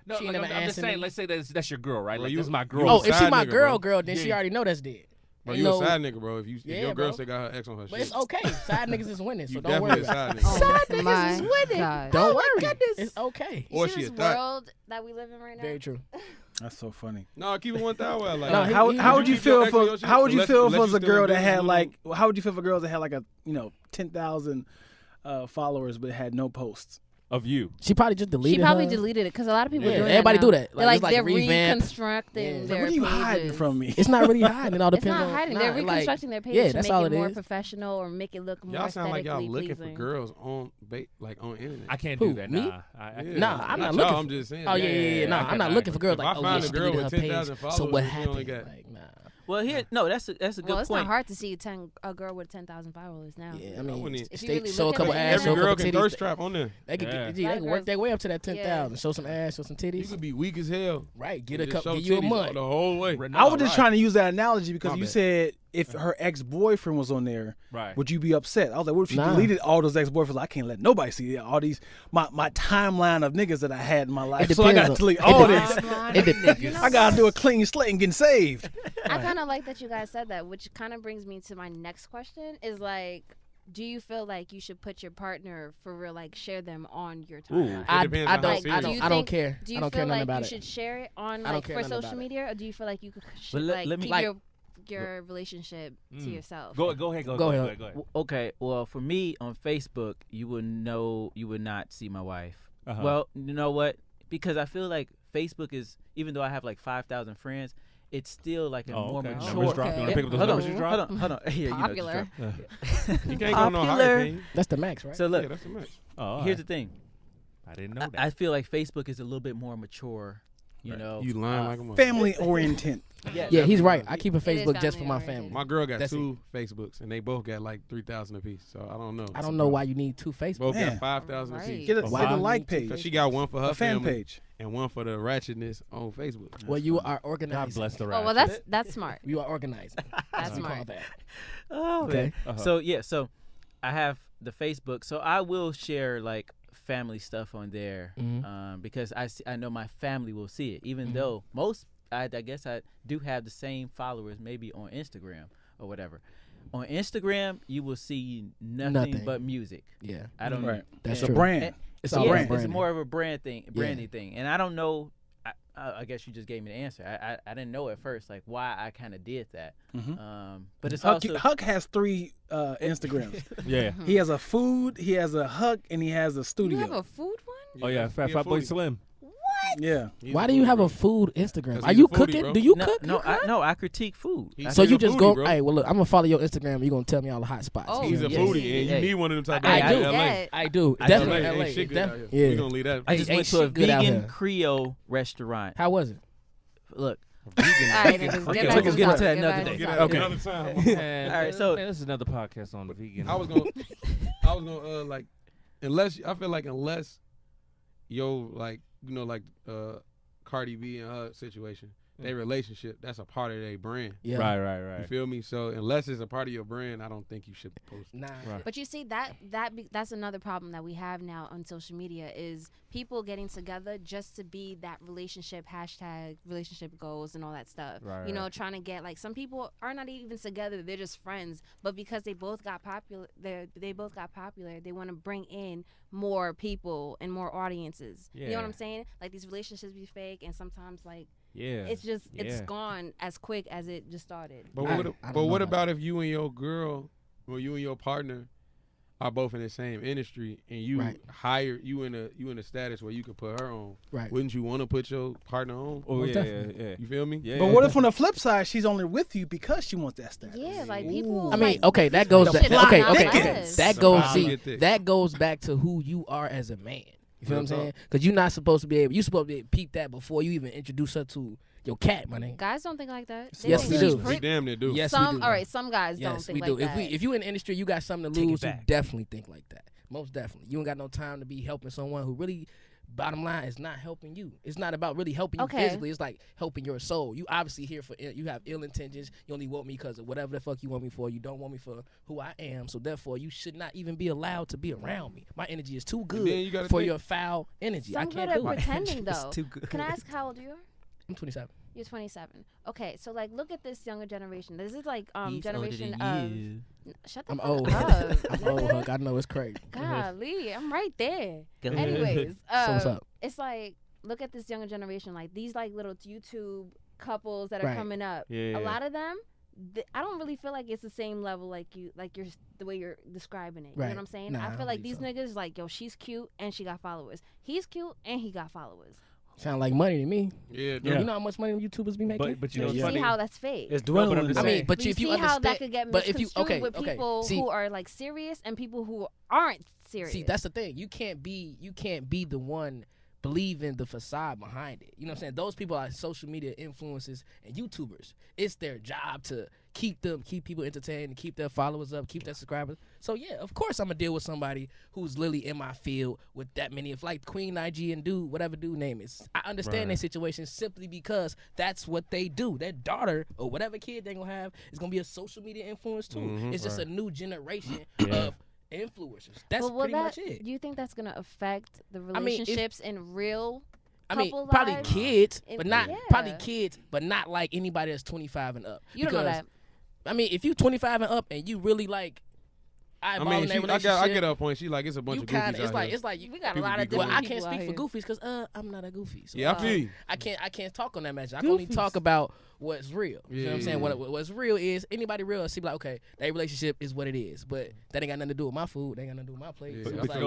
No, She like, never I'm just answered saying. me. Let's say that's your girl, right? Bro, Like you- this is my girl. Oh, if she side my nigga, girl, then she already know that's dead. Bro, Ain't you a no- side nigga, bro. If Yeah, your girl bro. still got her ex on her But shit. it's okay. Side niggas is winning, so You don't worry definitely about a it. side nigga. Side niggas is winning. Don't Oh worry. my goodness. It's okay. Or You she see a this thot. world that we live in right now. Very true. That's so funny. No, keep it 1,000. Like, No, How would you feel keep your for ex on your how would shit? you feel if it Unless was you a still girl in that had business like with how would you feel if a girl that had like a 10,000 followers but had no posts? Of you. She probably just deleted She probably her. deleted it because a lot of people Yeah, are doing everybody that do now. that. They're Like, like it's like they're revamp. reconstructing Yeah. their Like, what are you hiding pages. from me? It's not really hiding. It all It's depends not on. hiding. Nah, They're like- reconstructing their pages yeah, to that's make all it it more is. professional or make it look more Y'all sound like y'all aesthetically looking for pleasing. girls on internet. I can't Who, do that. me? Nah. I Yeah. Nah, I'm not y'all, looking. I'm just saying. Oh yeah. Nah, I'm not looking for girls If like, I oh find yeah, a she girl deleted with her page. 10,000 So followers, what she only happened? got- Like, nah. Well, here, no, that's a good Well, it's point. not hard to see a girl with 10,000 followers now. Yeah, I wouldn't mean, even- If you stay, really show a look at couple the ass, show Every a girl couple can titties. thirst trap on there. They could, Yeah. they can work their way up to that Yeah. 10,000. Show some ass, show some You titties. could be weak as hell. Right, get and a just couple, show give you a titties month. the whole way. I was just trying to use that analogy because My you bad. said if her ex-boyfriend was on there, Right. would you be upset? I was like, what if she Nah. deleted all those ex-boyfriends? I can't let nobody see all these my timeline of niggas that I had in my life. It So I depends gotta on- delete it all depends. these. You know I gotta what? do a clean slate and get saved. I kind of like that you guys said that, which kind of brings me to my next question is like, do you feel like you should put your partner for real, like share them on your timeline? It depends I on how don't, serious. I don't care. Do you I don't care feel nothing like about you it. should share it on I don't like care for nothing social about it. media, or do you feel like you should let like me- keep like- your relationship to yourself? Go ahead. Go ahead. Okay, well, for me on Facebook, you would not see my wife. Uh-huh. Well, you know what? Because I feel like Facebook is, even though I have like 5,000 friends, it's still like a more okay. mature. Numbers drop. You wanna pick up those Hold on, numbers you dropped? hold on. Yeah, you know, just Popular. drop. You can't go no higher, Popular. can you? That's the max, right? So look, Yeah, that's the match. Oh, here's the thing. I didn't know that. I feel like Facebook is a little bit more mature. You know, You lying like a mother. Family oriented. Yeah, he's right. I keep a is Facebook just for my family-oriented. family. My girl got That's 2 Facebooks, and they both got like 3,000 apiece. So I don't know. I don't know why you need 2 Facebook. Both Man. got 5,000 Right. apiece. Get a, Why get a you like need to page. Cause she got one for her A fan family page. and one for the ratchetness on Facebook. Well, you are God organized. bless the Oh well, ratchet. that's smart. You are organized. That's We call smart. that. Oh, Okay. man. So I have the Facebook. So I will share like family stuff on there because I know my family will see it. Even though I guess I do have the same followers maybe on Instagram or whatever. On Instagram, you will see nothing. but music. Yeah. I don't. Right. That's It's a true. brand. It's a all brand. It's branding. more of a branding thing, and I don't know. I guess you just gave me the answer. I didn't know at first like why I kind of did that. But it's also Huck has 3 Instagrams. Yeah. He has a food, he has a Huck, and he has a You studio. have a food one? Oh yeah, Fat Boy Slim. Yeah. Why do you have a food Instagram? 'Cause Are he's you a foodie, cooking? bro. Do you No, cook? no, I critique food. So you a just foodie, go. bro. Hey, well, look, I'm gonna follow your Instagram. and you're gonna tell me all the hot spots. Oh, He's a Yes. foodie, and you Hey. need one of them type of I guys do. in LA. that. I do. LA Definitely ain't LA. shit good out here. Yeah. We gonna leave that. I just Ain't went to a shit good out vegan here. Creole restaurant. How was it? Look, All right, niggas, Okay, get back let's to get the into that topic, another get day. back to the Okay. topic. Another time. Man, All right, so- man, this is another podcast on the vegan. I was gonna like, unless yo like Cardi B and her situation, their relationship, that's a part of their brand. Yeah. You feel me? So unless it's a part of your brand, I don't think you should post it. Nah. Right. But you see that's another problem that we have now on social media is people getting together just to be that relationship hashtag relationship goals and all that stuff. Right, you know, right. trying to get like some people are not even together; they're just friends. But because they both got popular, they want to bring in more people and more audiences. You know what Yeah. I'm saying? Like these relationships be fake, and sometimes like Yeah. it's just it's Yeah. gone as quick as it just started. But I what, don't but know what about about if you and your girl, or you and your partner, are both in the same industry, and you Right. hire you in a status where you can put her on? Right. Wouldn't you want to put your partner on? Oh Most yeah, definitely. yeah. You feel me? Yeah. But what if on the flip side, she's only with you because she wants that status? Yeah, like people. I mean, like, okay, that people goes do back. shit not Okay, not okay, us. that goes. Sometimes See, you get this. that goes back to who you are as a man. You feel what I'm Real saying? Because you're not supposed to be able. You're supposed to be able to peep that before you even introduce her to your cat, my nigga. Guys don't think like that. They Yes, think we she's do. We pretty- damn near do. Yes, some we do. all right, some guys don't Yes, think we like do. that. If you in the industry, you got something to Take it lose. You back. definitely think like that. Most definitely. You ain't got no time to be helping someone who really, bottom line, is not helping you. It's not about really helping you Okay. physically. It's like helping your soul. You obviously here for you have ill intentions. You only want me because of whatever the fuck you want me for. You don't want me for who I am. So therefore, you should not even be allowed to be around me. My energy is too then you good gotta for think- your foul energy. I Some can't good do at it. pretending It's though. too good. Can I ask how old you are? I'm 27. You're 27. Okay, so like look at this younger generation. This is like He's generation older of. than you. Shut the I'm fuck old. up. I'm old, Huck. I know it's crazy. Golly, I'm right there. Go Anyways, So what's up? it's like look at this younger generation, like these like little YouTube couples that are Right. coming up. Yeah. A lot of them, I don't really feel like it's the same level like you're the way you're describing it. You know Right. what I'm saying? Nah, I I don't feel like these believe niggas like yo, she's cute and she got followers. He's cute and he got followers. Sound like money to me. Yeah, Yeah. You know how much money YouTubers be making? But you know, Yeah. it's You funny. see how that's fake. It's No, but I'm dwindling. just I though. mean, but But you if you see understand, how that could get but if you misconstrued with people see, who are like serious and people who aren't serious. see, that's the thing. You can't be the one believing the facade behind it. You know what I'm saying? Those people are social media influencers and YouTubers. It's their job to keep people entertained, and keep their followers up, keep their subscribers. So yeah, of course I'm gonna deal with somebody who's literally in my field with that many of like Queen IG and dude, whatever dude name is. I understand Right. their situation simply because that's what they do. Their daughter or whatever kid they gonna have is gonna be a social media influence too. Mhm. It's just a new generation Yeah. of influencers. That's But will pretty that, much it. Do you think that's gonna affect the I mean, if- relationships in real? I mean, couple probably lives? kids, It- but not yeah. probably kids, but not like anybody that's 25 and up. You don't know Because, that. I mean, if you 25 and up and you really like I eyeballing mean, that I relationship, get her point. She like it's a bunch you of goofies kind of out here. it's like We got a People lot be of going. different well, I people can't out speak for here. goofies because I'm not a goofy. So, Yeah, I feel you. I can't talk on that message. I can only talk about what's real. You know what I'm saying? Yeah. What's real is anybody real see like, okay, that relationship is what it is, but that ain't got nothing to do with my food. That ain't got nothing to do with my plate. Yeah. So But it's you like,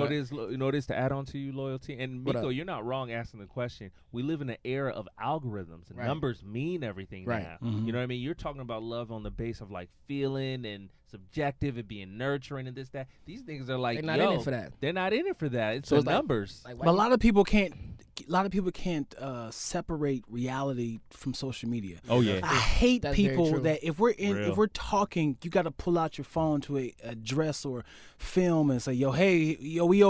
know what it is to add on to you, loyalty. And What Miko, up? you're not wrong asking the question. We live in an era of algorithms, and Right. numbers mean everything Right. now. Mhm. You know what I mean? You're talking about love on the base of like feeling and subjective and being nurturing and this that. These niggas are like, They're not yo, in it for that. They're not in it for that. It's So the it's like- numbers. like, But a lot of people can't. Separate reality from social media. Oh yeah. I hate That's very people true. that if Real. we're talking, you got to pull out your phone to a address or film and say, yo, hey, yo, we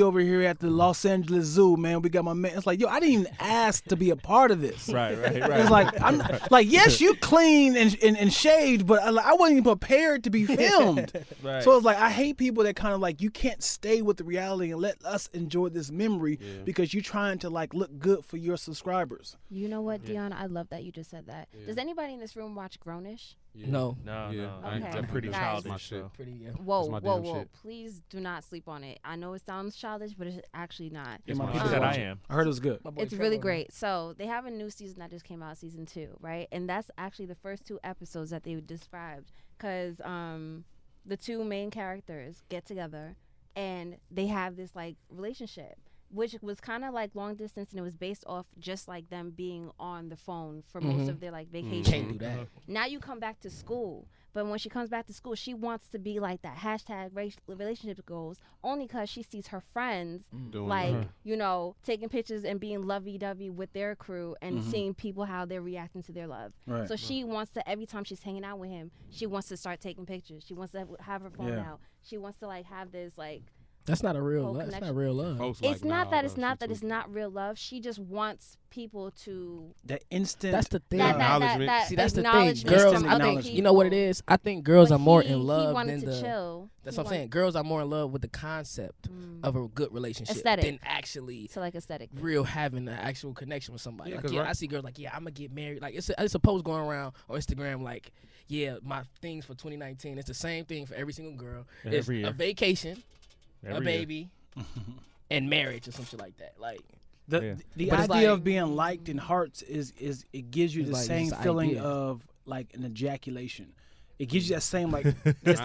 over here at the Los Angeles Zoo, man. We got my man. It's like, yo, I didn't even ask to be a part of this. right. It's like I'm like, yes, you clean and shaved, but I wasn't even prepared to be filmed. Right. So it's like I hate people that kind of like you can't stay with the reality and let us enjoy this memory because you're trying to like look good for your subscribers. You know what, Dion? I love that you just said that. Does anybody in this room watch Grownish? No. no, Yeah. no. Okay. I'm pretty Guys. childish. My shit. So. Pretty, yeah. Whoa, my whoa, damn whoa! shit. Please do not sleep on it. I know it sounds childish, but it's actually not. Yeah, my He people said watch I it. am. I heard it was good. My boy It's Trevor really on great. So they have a new season that just came out, season 2, right? And that's actually the first 2 episodes that they described, because the 2 main characters get together and they have this like relationship, which was kind of like long distance, and it was based off just like them being on the phone for most of their like vacation. Can't do that. Now you come back to school, but when she comes back to school, she wants to be like that hashtag relationship goals only because she sees her friends like you know taking pictures and being lovey-dovey with their crew and seeing people how they're reacting to their love. Right. So she wants to, every time she's hanging out with him, she wants to start taking pictures. She wants to have her phone out. She wants to like have this like. That's not a real love. That's not real love. It's not that it's not real love. She just wants people to the instant. That's the thing. See, that's the thing. Girls, I think you know what it is. I think girls are more in love than the. Chill. That's what I'm saying. Girls are more in love with the concept of a good relationship than actually aesthetic. Real having an actual connection with somebody. I see girls like, I'm gonna get married. Like it's a post going around on Instagram like, my things for 2019. It's the same thing for every single girl. It's a vacation. A baby and marriage or some shit like that. Like the idea of being liked in hearts is it gives you the same feeling of like an ejaculation. It gives you that same like it's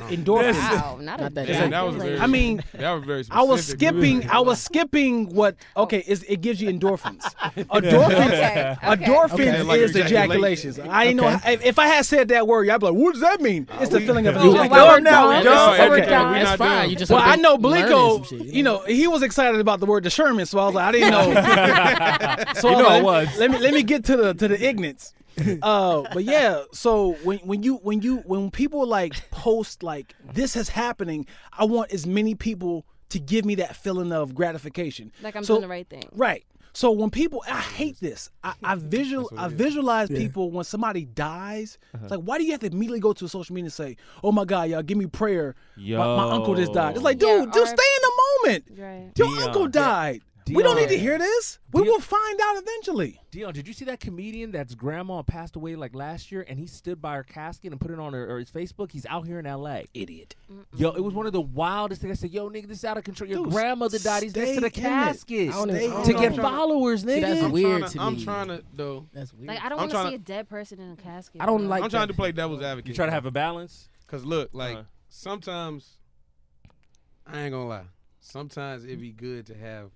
endorphins. Wow, not that. That was very. I mean, that was very specific. I was skipping what. Okay, it gives you endorphins. Endorphins is ejaculations. I didn't know if I had said that word. I'd be like, what does that mean? It's the feeling of ejaculation. That's fine. You just I know Blinko. You know, he was excited about the word discernment, so I was like, I didn't know. So I was. Let me get to the ignorance. But yeah, so when people like post like this is happening, I want as many people to give me that feeling of gratification. Like I'm doing the right thing. Right. So when people, I hate this. I visualize people when somebody dies. It's like, why do you have to immediately go to social media and say, "Oh my God, y'all, give me prayer. My uncle just died." It's like, dude, just stay in the moment. Right. Your uncle died. We don't need to hear this. We will find out eventually. Dion, did you see that comedian that's grandma passed away like last year, and he stood by her casket and put it on his Facebook? He's out here in L.A. Idiot. Yo, it was one of the wildest things. I said, yo, nigga, this is out of control. Your grandmother died. He's next to the casket to get followers, nigga. See, that's weird to me. I'm trying to, though. That's weird. Like, I don't want to see a dead person in a casket. I don't like I'm trying to play devil's advocate. You try to have a balance? Because, look, like, sometimes, I ain't going to lie, sometimes it'd be good to have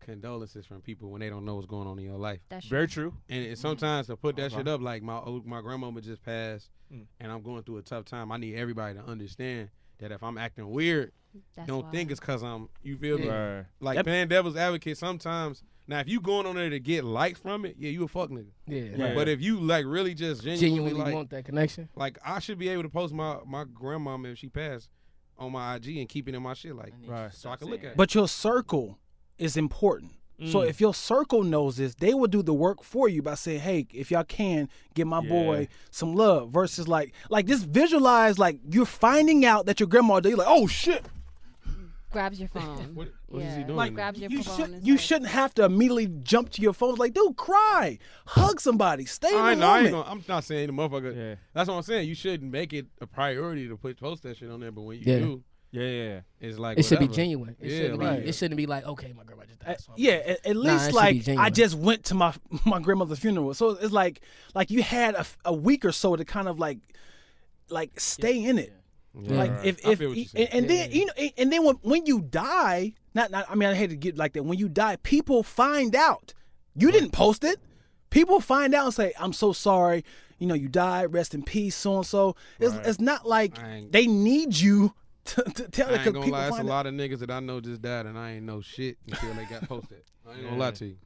condolences from people when they don't know what's going on in your life. That's very true. And sometimes to put that shit up, like my grandmama just passed, and I'm going through a tough time. I need everybody to understand that if I'm acting weird, don't think it's because I'm. You feel me? Right. Like playing devil's advocate. Sometimes now, if you going on there to get likes from it, you a fuck nigga. Yeah. But if you like really just genuinely like, want that connection, like I should be able to post my grandmama if she passed on my IG and keep it in my shit, like so I can look at it. But your circle is important. So if your circle knows this, they will do the work for you by saying, hey, if y'all can, give my boy some love. Versus like just visualize like you're finding out that your grandma died. You're like, oh shit. Grabs your phone. What is he doing? Like grabs your phone. You shouldn't have to immediately jump to your phone. Like, dude, cry. Hug somebody. Stay in the moment. I'm not saying the motherfucker. Yeah. That's what I'm saying. You shouldn't make it a priority to post that shit on there. But when you do. Yeah. It's like it should be genuine. It shouldn't be like, okay, my grandma just died. So at least like I just went to my grandmother's funeral. So it's like you had a week or so to kind of like stay in it. Yeah. Like then when you die, I mean I hate to get like that. When you die, people find out you didn't post it. People find out and say, "I'm so sorry. You know you died. Rest in peace, so and so." It's not like they need you. To tell I ain't gonna lie, it's a lot of niggas that I know just died and I ain't know shit until they got posted. I ain't gonna lie to you.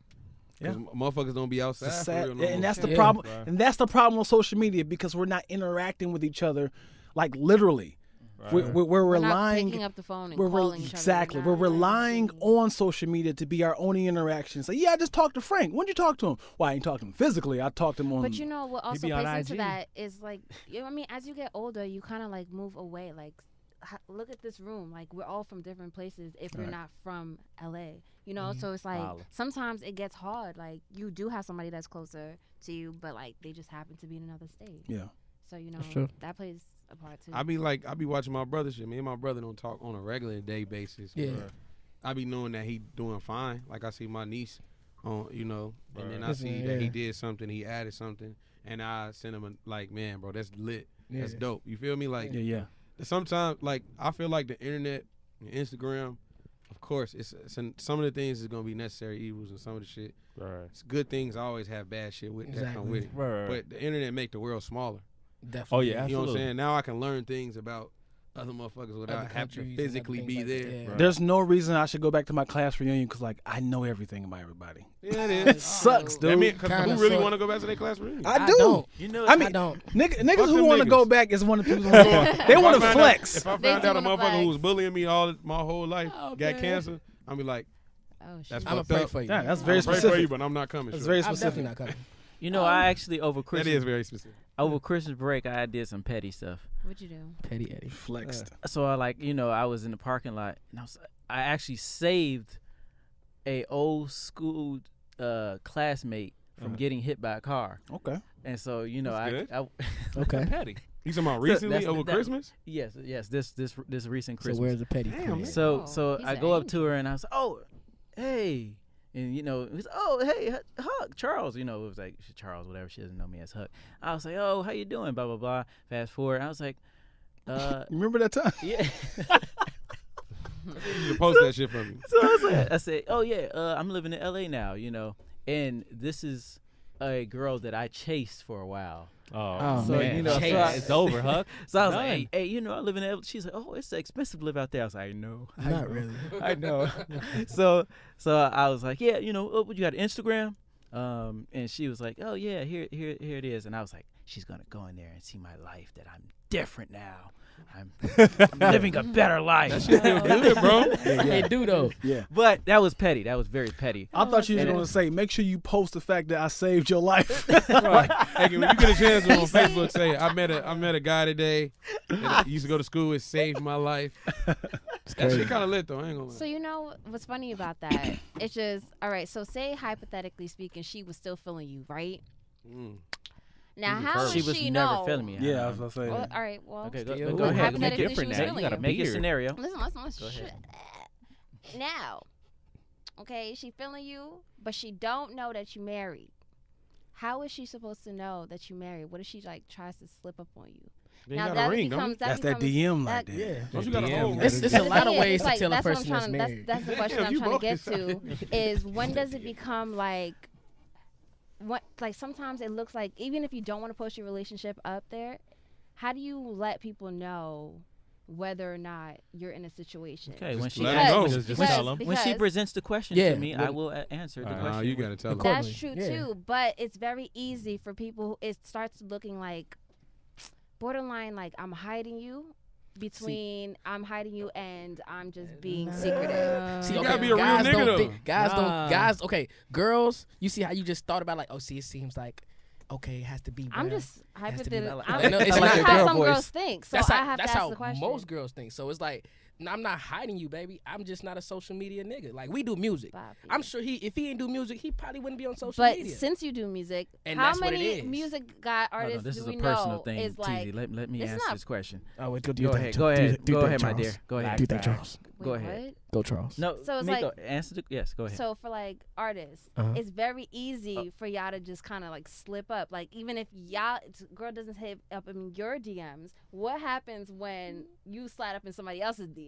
Yeah. Motherfuckers don't be outside for real and that's the problem. Right. And that's the problem on social media because we're not interacting with each other like literally. Right. We're relying. Not picking up the phone and calling each other. Exactly. We're relying on social media to be our only interaction. So I just talked to Frank. When'd you talk to him? Well, I ain't talked to him physically. I talked to him on. But you know what also plays into that is like I mean, as you get older, you kind of like move away. Like, look at this room. Like, we're all from different places if you're not from LA. You know, so it's like sometimes it gets hard. Like, you do have somebody that's closer to you, but like they just happen to be in another state. Yeah. So you know that plays a part too. I be watching my brother shit. Me and my brother don't talk on a regular day basis. Yeah. I be knowing that he doing fine. Like I see my niece on, and then I see that he did something, he added something, and I send him like, man, bro, that's lit. Yeah. That's dope. You feel me? Like, yeah. Sometimes, like, I feel like the internet and Instagram of course, it's some of the things is gonna be necessary evils, and some of the shit. Right. It's good things always have bad shit with that come with it. Right. But the internet make the world smaller. Definitely. Oh yeah, absolutely. You know what I'm saying? Now I can learn things about other motherfuckers without having to physically be there. Yeah. Right. There's no reason I should go back to my class reunion because, like, I know everything about everybody. Yeah, it It is. sucks, dude. I mean, who Kinda really suck. want to go back to their class reunion? I I do. don't. You know, I mean, I don't. niggas Fuck who them want to niggas. go back is one of the people who they want to flex. If I They found do out a wanna motherfucker who was flex. bullying me my whole life got man. cancer, I'm be like, Oh shit. that's I'm gonna fucked pray up. for you. Yeah, that's I'm very pray for you, specific. but I'm not coming. That's sure. very I'm specific. definitely not coming. you know, I actually over That Christmas is very specific. over Christmas break I did some petty stuff. What'd you do? Petty Eddie. Flexed. So I I was in the parking lot and I actually saved a old school classmate from getting hit by a car. Okay. And so That's good. I Okay. Petty. You talking about recently over Christmas? yes this recent So Christmas. where's the petty? Damn, come man. in? So Oh, so he's I an go up to angel. her and I was like, oh, hey. And, you know, it was, oh, hey, Huck, Charles. You know, it was like, Charles, whatever. She doesn't know me as Huck. I was like, oh, how you doing? Blah, blah, blah. Fast forward. I was like, Remember that time? yeah. You should post that shit for me. So I said, oh, yeah, I'm living in L.A. now, you know. And this is a girl that I chased for a while. Oh, So, man. you know, Chase, so I- it's over, Huck. So I was Done. like, hey, you know, I live in L.A. She's like, oh, it's expensive to live out there. I was like, no. I Not know. really. I know. so I was like, yeah, you know, you got Instagram? And she was like, oh yeah, here it is. And I was like, she's gonna go in there and see my life, that I'm different now. I'm living a better life. Good, bro. It do though. Yeah. But that was petty. That was very petty. I thought you were And going to say, make sure you post the fact that I saved your life. Right. Hey, when you get a chance to on Facebook, say I met a guy today that I used to go to school with, saved my life. That shit kind of lit though. I ain't gonna lie. So you know what's funny about that? It's just all right. So say hypothetically speaking, she was still feeling you, right? Mm. Now She's how would She was she never know? fealing me. Yeah, I was going to say Well, that. all right. Well, Okay, Still go would. ahead. Hypothetically, Make she it was different now. feeling You you. got a Make a beard. scenario. Listen. Go ahead. Now, okay, she feeling you, but she don't know that you married. How is she supposed to know that you married? What if she like tries to slip up on you? They Now got that a ring, don't becomes That's that DM like that. Yeah. Don't you got a whole It's But a the lot thing of is, ways it's to like, tell a that's what I'm person that's trying to- married. That's the question Damn, I'm you trying to get both to is when does it become like what? Like sometimes it looks like even if you don't want to post your relationship up there, how do you let people know whether or not you're in a situation? Okay, Just when she let Because- her know. Just because- tell 'em. when she because presents the question Yeah, to me, I when- will answer the Nah, question. you gotta tell them. That's Accordingly, true yeah. too, but it's very easy for people. It starts looking like borderline, like I'm hiding you between I'm hiding you and I'm just being secretive. See, You okay, gotta be a real guys nigga, don't though. think, guys Nah. don't. Guys, okay, girls. You see how you just thought about like, oh, see, it seems like, okay, it has to be. I'm brown. just Has to be hypothetical. like- I'm No, it's that's not how your some girl girls voice. think. So That's I how, have that's to ask how the question. most girls think. So it's like, I'm not hiding you, baby. I'm just not a social media nigga. Like we do music. Bobby. I'm sure if he didn't do music, he probably wouldn't be on social But media. since you do music, And how that's what it many is. music guy Hold on, artists this do is a we personal know thing, is like? Teezy. Let me it's answer not- this question. oh, wait, go Go ahead, my dear. Go ahead. Do that, Charles. Go Wait, ahead. what? Go, Charles. No, So it's Miko, like- answer the yes. Go ahead. So for like artists, Uh-huh. it's very easy for y'all to just kind of like slip up. Like even if girl doesn't hit up in your DMs, what happens when you slide up in somebody else's DMs?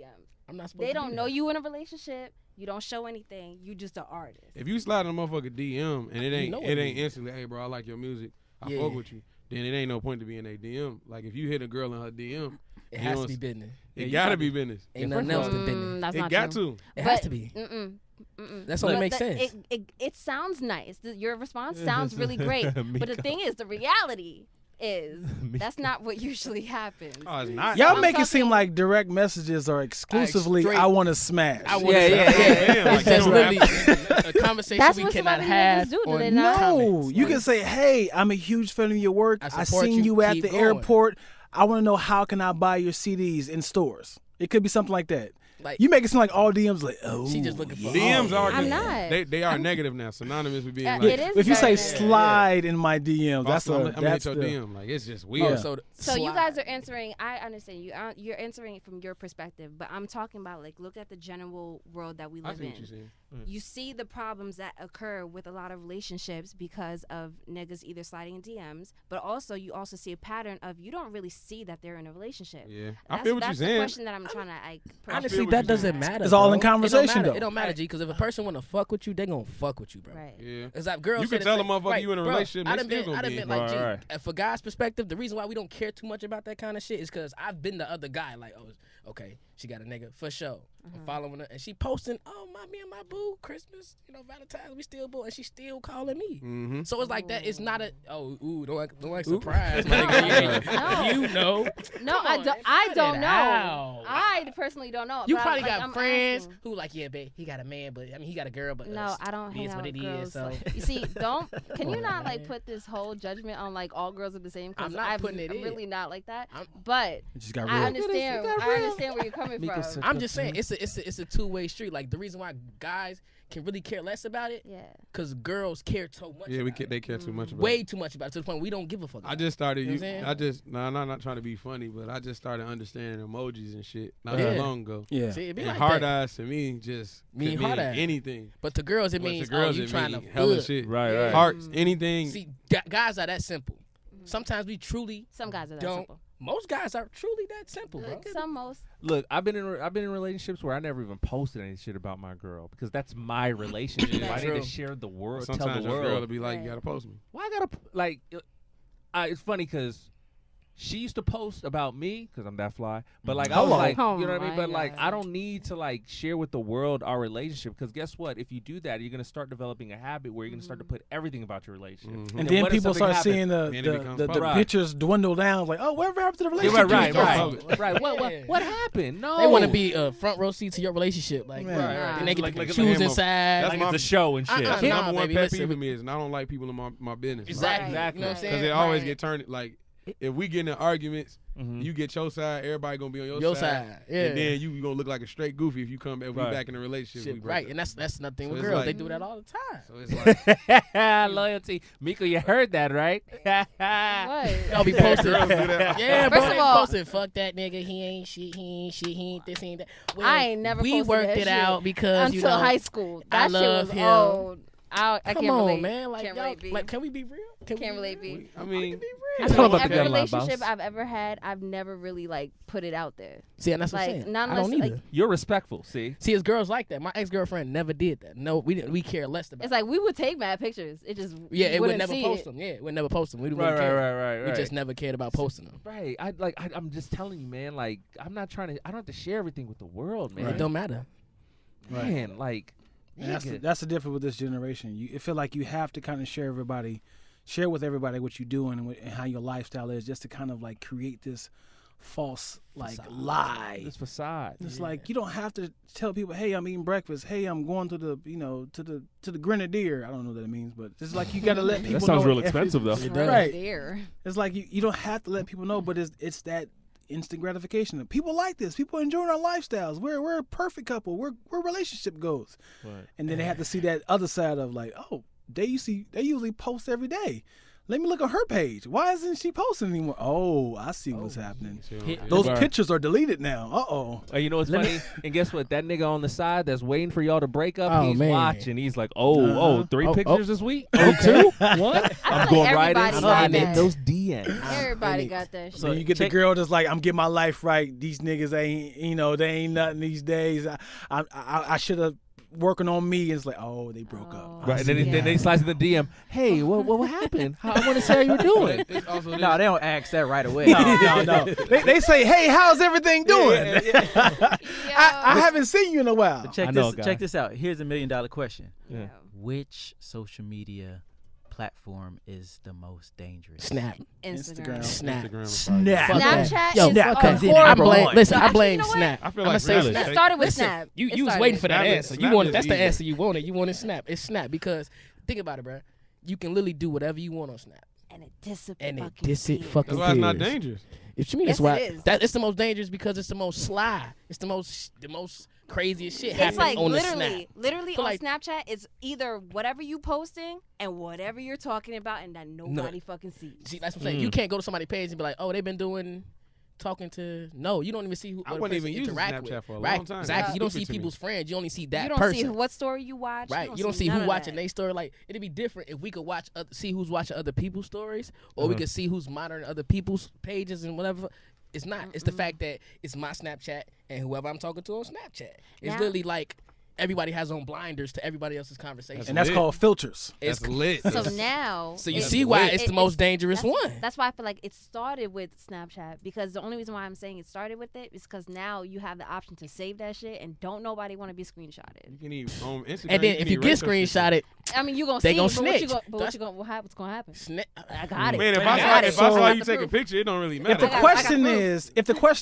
I'm not supposed They to don't do know that. you in a relationship. You don't show anything. You just an artist. If you slide in a motherfucker DM and it know ain't what it ain't is. instantly, hey bro, I like your music, I Yeah. fuck with you, then it ain't no point to be in a DM. Like if you hit a girl in her DM, It you has know, to be business. it you gotta gotta be business. Ain't nothing else than business. That's It not got true. to. It has But- to be. Mm-mm. That's only But makes that- sense. It sounds nice. Your response sounds really great. But the thing is, the reality is that's not what usually happens. Oh, it's not. Y'all I'm make it seem talking- like direct messages are exclusively straight- I want to smash. I wanna Yeah, say- yeah, yeah. Like, It's just you don't literally a conversation That's we what cannot celebrity have. niggas do, do on they not? No, comments. you Like, can say, "Hey, I'm a huge fan of your work. I I support seen you. you at Keep the going." airport. I want to know how can I buy your CDs in stores." It could be something like that. Like, You make it seem like all DMs like, "Oh, she just looking for DMs are I'm not. They are negative now, synonymous with being Yeah, like. it is If you say very- slide in my DMs, that's I'm gonna that's hit your the, DM. Like it's just Oh, weird. so So you slide. guys are answering. I understand you. You're answering it from your perspective, but I'm talking about like look at the general world that we I live see what you're in. saying. you see the problems that occur with a lot of relationships because of niggas either sliding in DMs, but also you also see a pattern of you don't really see that they're in a relationship. Yeah, I feel what you're saying. That's the question that I'm trying to honestly, that doesn't matter. It's all in conversation, though. It don't matter, G, because if a person want to fuck with you, they gonna fuck with you, bro. Right. Yeah. It's like girls. You can tell a motherfucker you in a relationship. I done been like, Right. G, for guys' perspective, the reason why we don't care too much about that kind of shit is because I've been the other guy. Like, oh, okay, she got a nigga for sure. I'm following her, and she posting, me and my boo, Christmas, Valentine's, we still boo, and she still calling me. Mm-hmm. So it's like that. It's not a don't act surprised, my nigga. You know. No, I don't know. I personally don't know. You but probably I'm got friends asking. who like, yeah, babe, he got a man, but he got a girl, but no, I don't hang out with girls. So. You see, can you not like put this whole judgment on like all girls are the same? I'm not putting it in. I'm really not like that. But got I understand where you're coming from. I'm just saying it's a two-way street. Like the reason why guys can really care less about it, because girls care so much. Yeah, they care too much about way too much about it, to the point we don't give a fuck. I just started. I'm not trying to be funny, but I just started understanding emojis and shit not that long ago. Yeah, see, it be and like hard that. eyes to me just mean hard eyes. anything. But to girls it means you trying to hella shit. Right. Hearts, anything. See, guys are that simple. Sometimes we truly some guys are that don't. simple. Most guys are truly that simple, bro. Most. Look, I've been in relationships where I never even posted any shit about my girl because that's my relationship. I need to share the world. Sometimes tell the your world. girl will be like, you gotta post me. Why I gotta like? It's funny because she used to post about me because I'm that fly. But like I was like, you know what I mean? But like I don't need to like share with the world our relationship because guess what? If you do that, you're gonna start developing a habit where you're gonna start to put everything about your relationship. And then people start seeing the pictures dwindle down. Like, oh, whatever happened to the relationship? Right. What happened? No, they want to be a front row seat to your relationship. Like, and they get to choose inside. Like it's a show and shit. Number one pet peeve of me is I don't like people in my business. Exactly. You know what I'm saying? Because they always get turned like. If we get in arguments, you get your side, everybody gonna be on your side. Yeah. And then you gonna look like a straight goofy if you come if we back in a relationship. Right, and that's nothing with girls. Like, they do that all the time. So it's like loyalty. Miko, you heard that, right? What? Y'all be posting. Yeah, bro. First of all, posting, fuck that nigga. He ain't shit. He ain't shit. He ain't this. He ain't that. Well, I ain't never. We worked it out because until high school. That I love shit was him. old. I Come can't on, relate. man. Like, can't relate, B. like, can we be real? Can't relate, B. I mean, every relationship I've ever had, I've never really like put it out there. See, and that's what I'm saying. I don't either. Like, you're respectful. See, it's girls like that. My ex-girlfriend never did that. No, we care less about. It's like we would take mad pictures. It just it would never post them. Yeah, it would never post them. We wouldn't care. Right. We just never cared about posting them. Right. I'm just telling you, man. Like, I'm not trying to. I don't have to share everything with the world, man. It don't matter. Man, like. That's the difference with this generation. You feel like you have to kind of share with everybody what you're doing and how your lifestyle is, just to kind of like create this false lie. This facade. It's like you don't have to tell people, "Hey, I'm eating breakfast. Hey, I'm going to the to the Grenadier." I don't know what that means, but it's like you got to let people know. That sounds real expensive though. Right. It's like you don't have to let people know, but it's that instant gratification. People like this. People enjoying our lifestyles. We're a perfect couple. We're relationship goals. Right. And then they have to see that other side of like, oh, they usually post every day. Let me look on her page. Why isn't she posting anymore? Oh, I see what's happening. Those pictures are deleted now. Uh-oh. You know what's funny? And guess what? That nigga on the side that's waiting for y'all to break up, he's watching. He's like, 3 pictures this week? 2? What? I'm going right inside those DMs. Everybody got that shit. So you get the girl that's like, I'm getting my life right. These niggas ain't, they ain't nothing these days. I should have working on me. It's like, oh, they broke up. Right, and then they slice in the DM. Hey, what happened? I want to see how you're doing. No, they don't ask that right away. No. They say, hey, how's everything doing? I haven't seen you in a while. But check this out. Here's $1 million question. Yeah. Which social media platform is the most dangerous? Snap. Instagram. Snap. Snapchat Yo, is horrible. Listen, I blame Snap. I feel like it started with Snap. You was waiting for that answer. That's the answer you wanted. You wanted Snap. It's Snap because think about it, bro. You can literally do whatever you want on Snap. And it disappears. That's why it's not dangerous. If you mean yes, it's why it is. it's the most dangerous because it's the most sly. It's the most craziest shit happening on the Snap. Literally on Snapchat, it's either whatever you posting and whatever you're talking about and that nobody fucking sees. See, that's what I'm saying. You can't go to somebody's page and be like, oh, they've been doing talking to. No, you don't even see who. I wouldn't even use interact Snapchat with. for a Right, long time. exactly. You don't see Stupid to me. people's friends. You only see that You don't person. see what story you watch. Right, you don't see who watching their story. Like it'd be different if we could see who's watching other people's stories, or we could see who's monitoring other people's pages and whatever. It's not. It's the fact that it's my Snapchat and whoever I'm talking to on Snapchat. It's literally like everybody has on blinders to everybody else's conversation. And that's called filters. That's lit. So now, so you see why it's the most dangerous one. That's why I feel like it started with Snapchat, because the only reason why I'm saying it started with it is because now you have the option to save that shit and don't nobody want to be screenshotted. You can even on Instagram. And then if you get screenshotted, I mean, you gonna they see, gonna but snitch. what's gonna happen? I got it. Man, if I I saw you take a picture, it don't really If matter. the question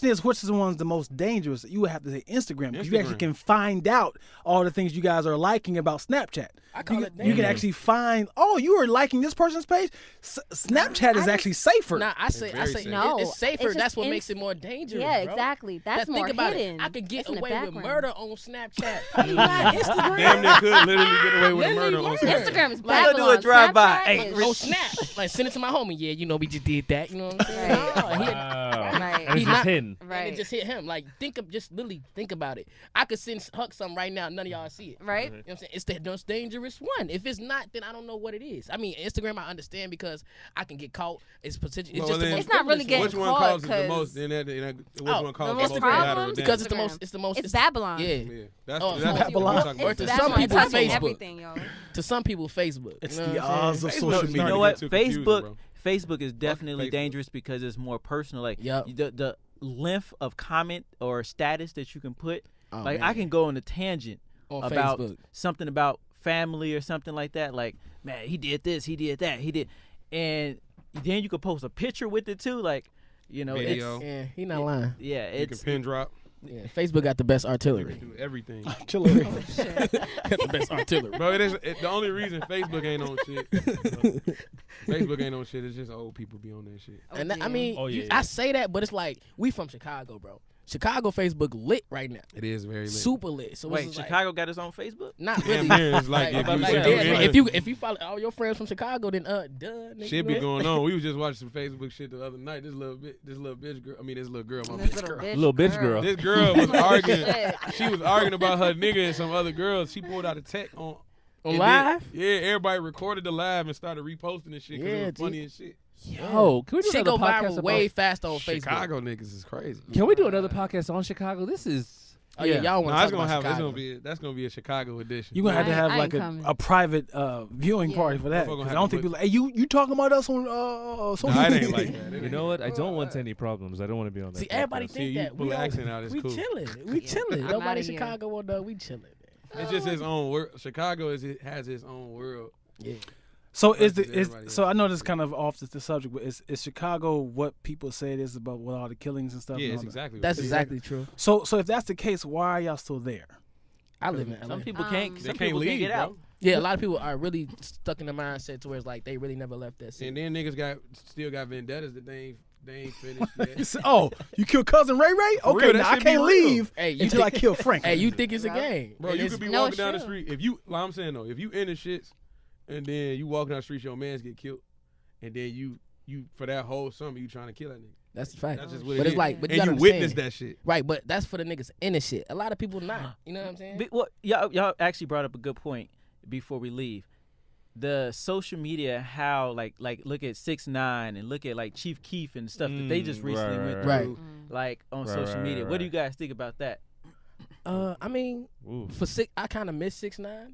is which is the one's the most dangerous, you would have to say Instagram, because you actually can find out all the things you guys are liking about Snapchat. I call it you can actually find, you are liking this person's page. Snapchat is actually safer. Nah, I say no. It's safer. It's That's what just makes it more dangerous. Yeah, bro. exactly. That's more think about hidden. It. I could get It's in the away with background. murder on Snapchat. Probably not Instagram. Damn near could literally get away with Literally murder on murder. Snapchat. Instagram is Like, Babylon. do a drive-by. Snapchat Hey, is- Oh snap! Like send it to my homie. Yeah, you know we just did that. You know what I'm saying? Right. No, Right. And it's just hidden. And Right. it just hit him. Like just literally think about it. I could send Huck something right now. None of y'all see it. Right. You know what I'm saying? It's the most dangerous one. If it's not, then I don't know what it is. I mean, Instagram I understand because I can get caught. It's potential. It's Well, just the then- most It's not really frivolous getting Which one caught causes the 'cause- most? Then which one causes the the most most problems? collateral because damage? it's the most. It's Babylon. Yeah. Yeah, that's Oh, that's Babylon. what I'm talking Or about. to Babylon. some people, Touching Facebook. everything, yo. To some people, Facebook. It's You know the what I'm odds saying? of Facebook- social you media. You know to what? get too confusing, bro. Facebook is definitely Facebook. dangerous because it's more personal. Like Yep. the length of comment or status that you can put. Oh, Like man. I can go on a tangent On about Facebook. something about family or something like that. Like, man, he did this, he did that, he did, and then you could post a picture with it too. Like, you know, Video. Yeah, he not lying. yeah, You can it's pin drop. Yeah, Facebook got the best You artillery. can do everything. Artillery. Got the best artillery. Bro, the only reason Facebook ain't on shit. Facebook ain't on shit. It's just old people be on that shit. And I mean, Oh, yeah. I say that, but it's like we from Chicago, bro. Chicago Facebook lit right now, It is very lit. super lit. So wait, it's like, Chicago got its own Facebook. not Damn really. near, it's like if you Like, say yeah, you if you follow all your friends from Chicago, then duh. Nigga, shit be you know? going on. We was just watching some Facebook shit the other night. This little bitch girl. I mean, this little girl. My This bad. Little bitch girl. This girl was arguing. Shit. She was arguing about her nigga and some other girls. She pulled out a tech on and live. then- yeah, everybody recorded the live and started reposting this shit because Yeah, it was G. funny as shit. Yo, can we do Shit another go podcast viral about? way faster on Facebook. Chicago niggas is crazy. Can we do another podcast on Chicago? This is. Oh yeah, y'all No, want that's to gonna talk have. about It's Chicago? gonna be. That's gonna be a Chicago edition. You're going to have I like ain't coming. a private viewing Yeah. party for that. Motherfucker 'Cause I gonna don't have think to people, hey, you talking about us on social Nah, it media? ain't like that. It You ain't. know what? I don't want any problems. I don't want to be on that. See, everybody podcast. think you that pull we the all- accent out, it's we cool. chilling. We chilling. I'm Nobody outta in here. Chicago will know we chilling. It's just his own world. Chicago has its own world. Yeah. So Versus everybody so else. I know this is kind of off the subject, but is Chicago what people say it is about with all the killings and stuff? Yeah, and it's all that? exactly. That's what it is. exactly true. So if that's the case, why are y'all still there? I live in LA. Some people can't. They Some can't people leave, can't get bro. out. Yeah, a lot of people are really stuck in the mindset to where it's like they really never left that city. And then niggas still got vendettas that they ain't finished yet. Oh, you killed cousin Ray Ray? For Okay, real, that now I shit be can't real. leave Hey, you until I think- kill Frank. Hey, you think it's a Yeah. game? Bro, And you it's- could be No, walking it's down the true. street. If you, like I'm saying though, if you in the shits and then you walking down the street, your mans get killed, and then you for that whole summer you trying to kill that nigga. That's the fact. That's just what But it it's is. like, but you and gotta you witness understand. that shit. Right, but that's for the niggas in the shit. A lot of people not. You know what I'm saying? Well, y'all actually brought up a good point before we leave. The social media, how like look at 6ix9ine and look at like Chief Keef and stuff that they just recently went through, right. like on Right, social right, media. right, What do right. you guys think about that? I mean, Ooh. I kind of miss 6ix9ine.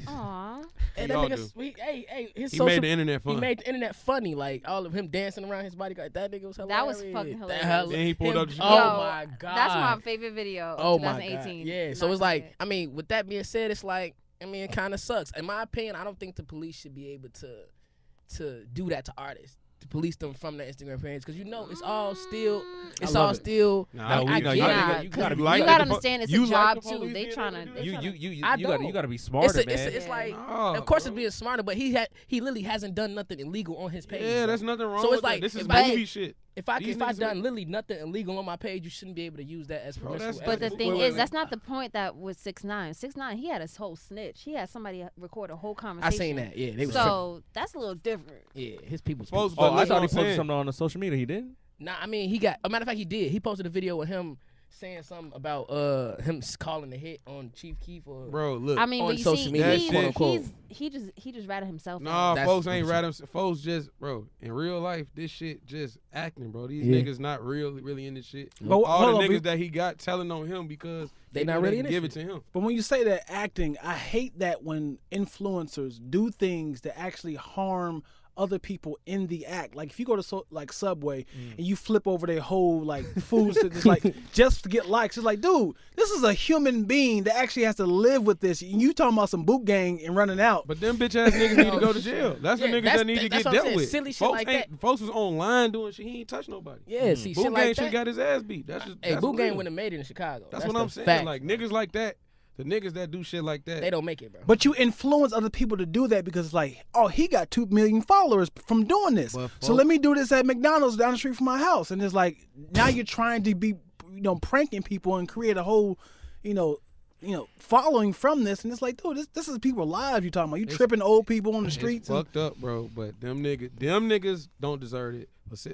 Aw. Hey, We that all nigga, do. his He social, made the internet he fun. made the internet funny. Like all of him dancing around his body. That nigga was hilarious. That was fucking hilarious. Then he pulled him- up the shit. Oh Yo, my god. That's my favorite video of Oh my 2018. god. Yeah. So Not it's gonna like, lie. I mean, with that being said, it's like, I mean, it kind of sucks. In my opinion, I don't think the police should be able to do that to artists. To police them from their Instagram page, because you know it's all still, it's love all it. still. Nah, like, no, I you get gotta- it. you gotta be- like you the gotta po- understand it's you a like job the too. police They being trying able to. do that? I You don't. gotta be smarter, man. It's like, Nah, of course, bro. it's being smarter, but he literally hasn't done nothing illegal on his page. Yeah, bro. there's nothing wrong So with it's like, that. This is if I- movie shit. If I These niggas done lit. literally nothing illegal on my page, you shouldn't be able to use that as Bro, permissible. But the evidence. thing Wait, is, that's not the point. That was 6ix9ine. 6ix9ine, he had his whole snitch. He had somebody record a whole I conversation. seen that. Yeah, they was So that's a little different. yeah, his people. Supposed Oh, I look thought he what I'm posted saying. something on the social media. He didn't. Nah, I mean, he got. A matter of fact, he did. He posted a video with him saying something about him calling the hit on Chief Keef or bro. Look, I mean, on but you social see, media, he just ratted himself. Nah, out. folks ain't ratting. Folks just, bro. In real life, this shit just acting, bro. These niggas not really in this shit. But all the niggas that he got telling on him because they not really give it to him. But when you say that acting, I hate that when influencers do things that actually harm other people in the act. Like if you go to like Subway and you flip over their whole like foods to just like just to get likes, it's like, dude, this is a human being that actually has to live with this. You talking about some boot gang and running out. But them bitch ass niggas need to go to jail. That's the niggas that need to get dealt with. Silly shit folks like that. Folks was online doing shit. He ain't touch nobody. Yeah, see, Boot shit gang like should that. got his ass beat. That's just Boot gang wouldn't have made it in Chicago. That's what I'm saying. Fact. Like niggas like that, the niggas that do shit like that, they don't make it, bro. But you influence other people to do that because it's like, oh, he got 2 million followers from doing this. So let me do this at McDonald's down the street from my house. And it's like, now you're trying to be, pranking people and create a whole, following from this. And it's like, dude, this is people's lives you talking about. You tripping old people on the streets. It's fucked up, bro. But them niggas don't deserve it.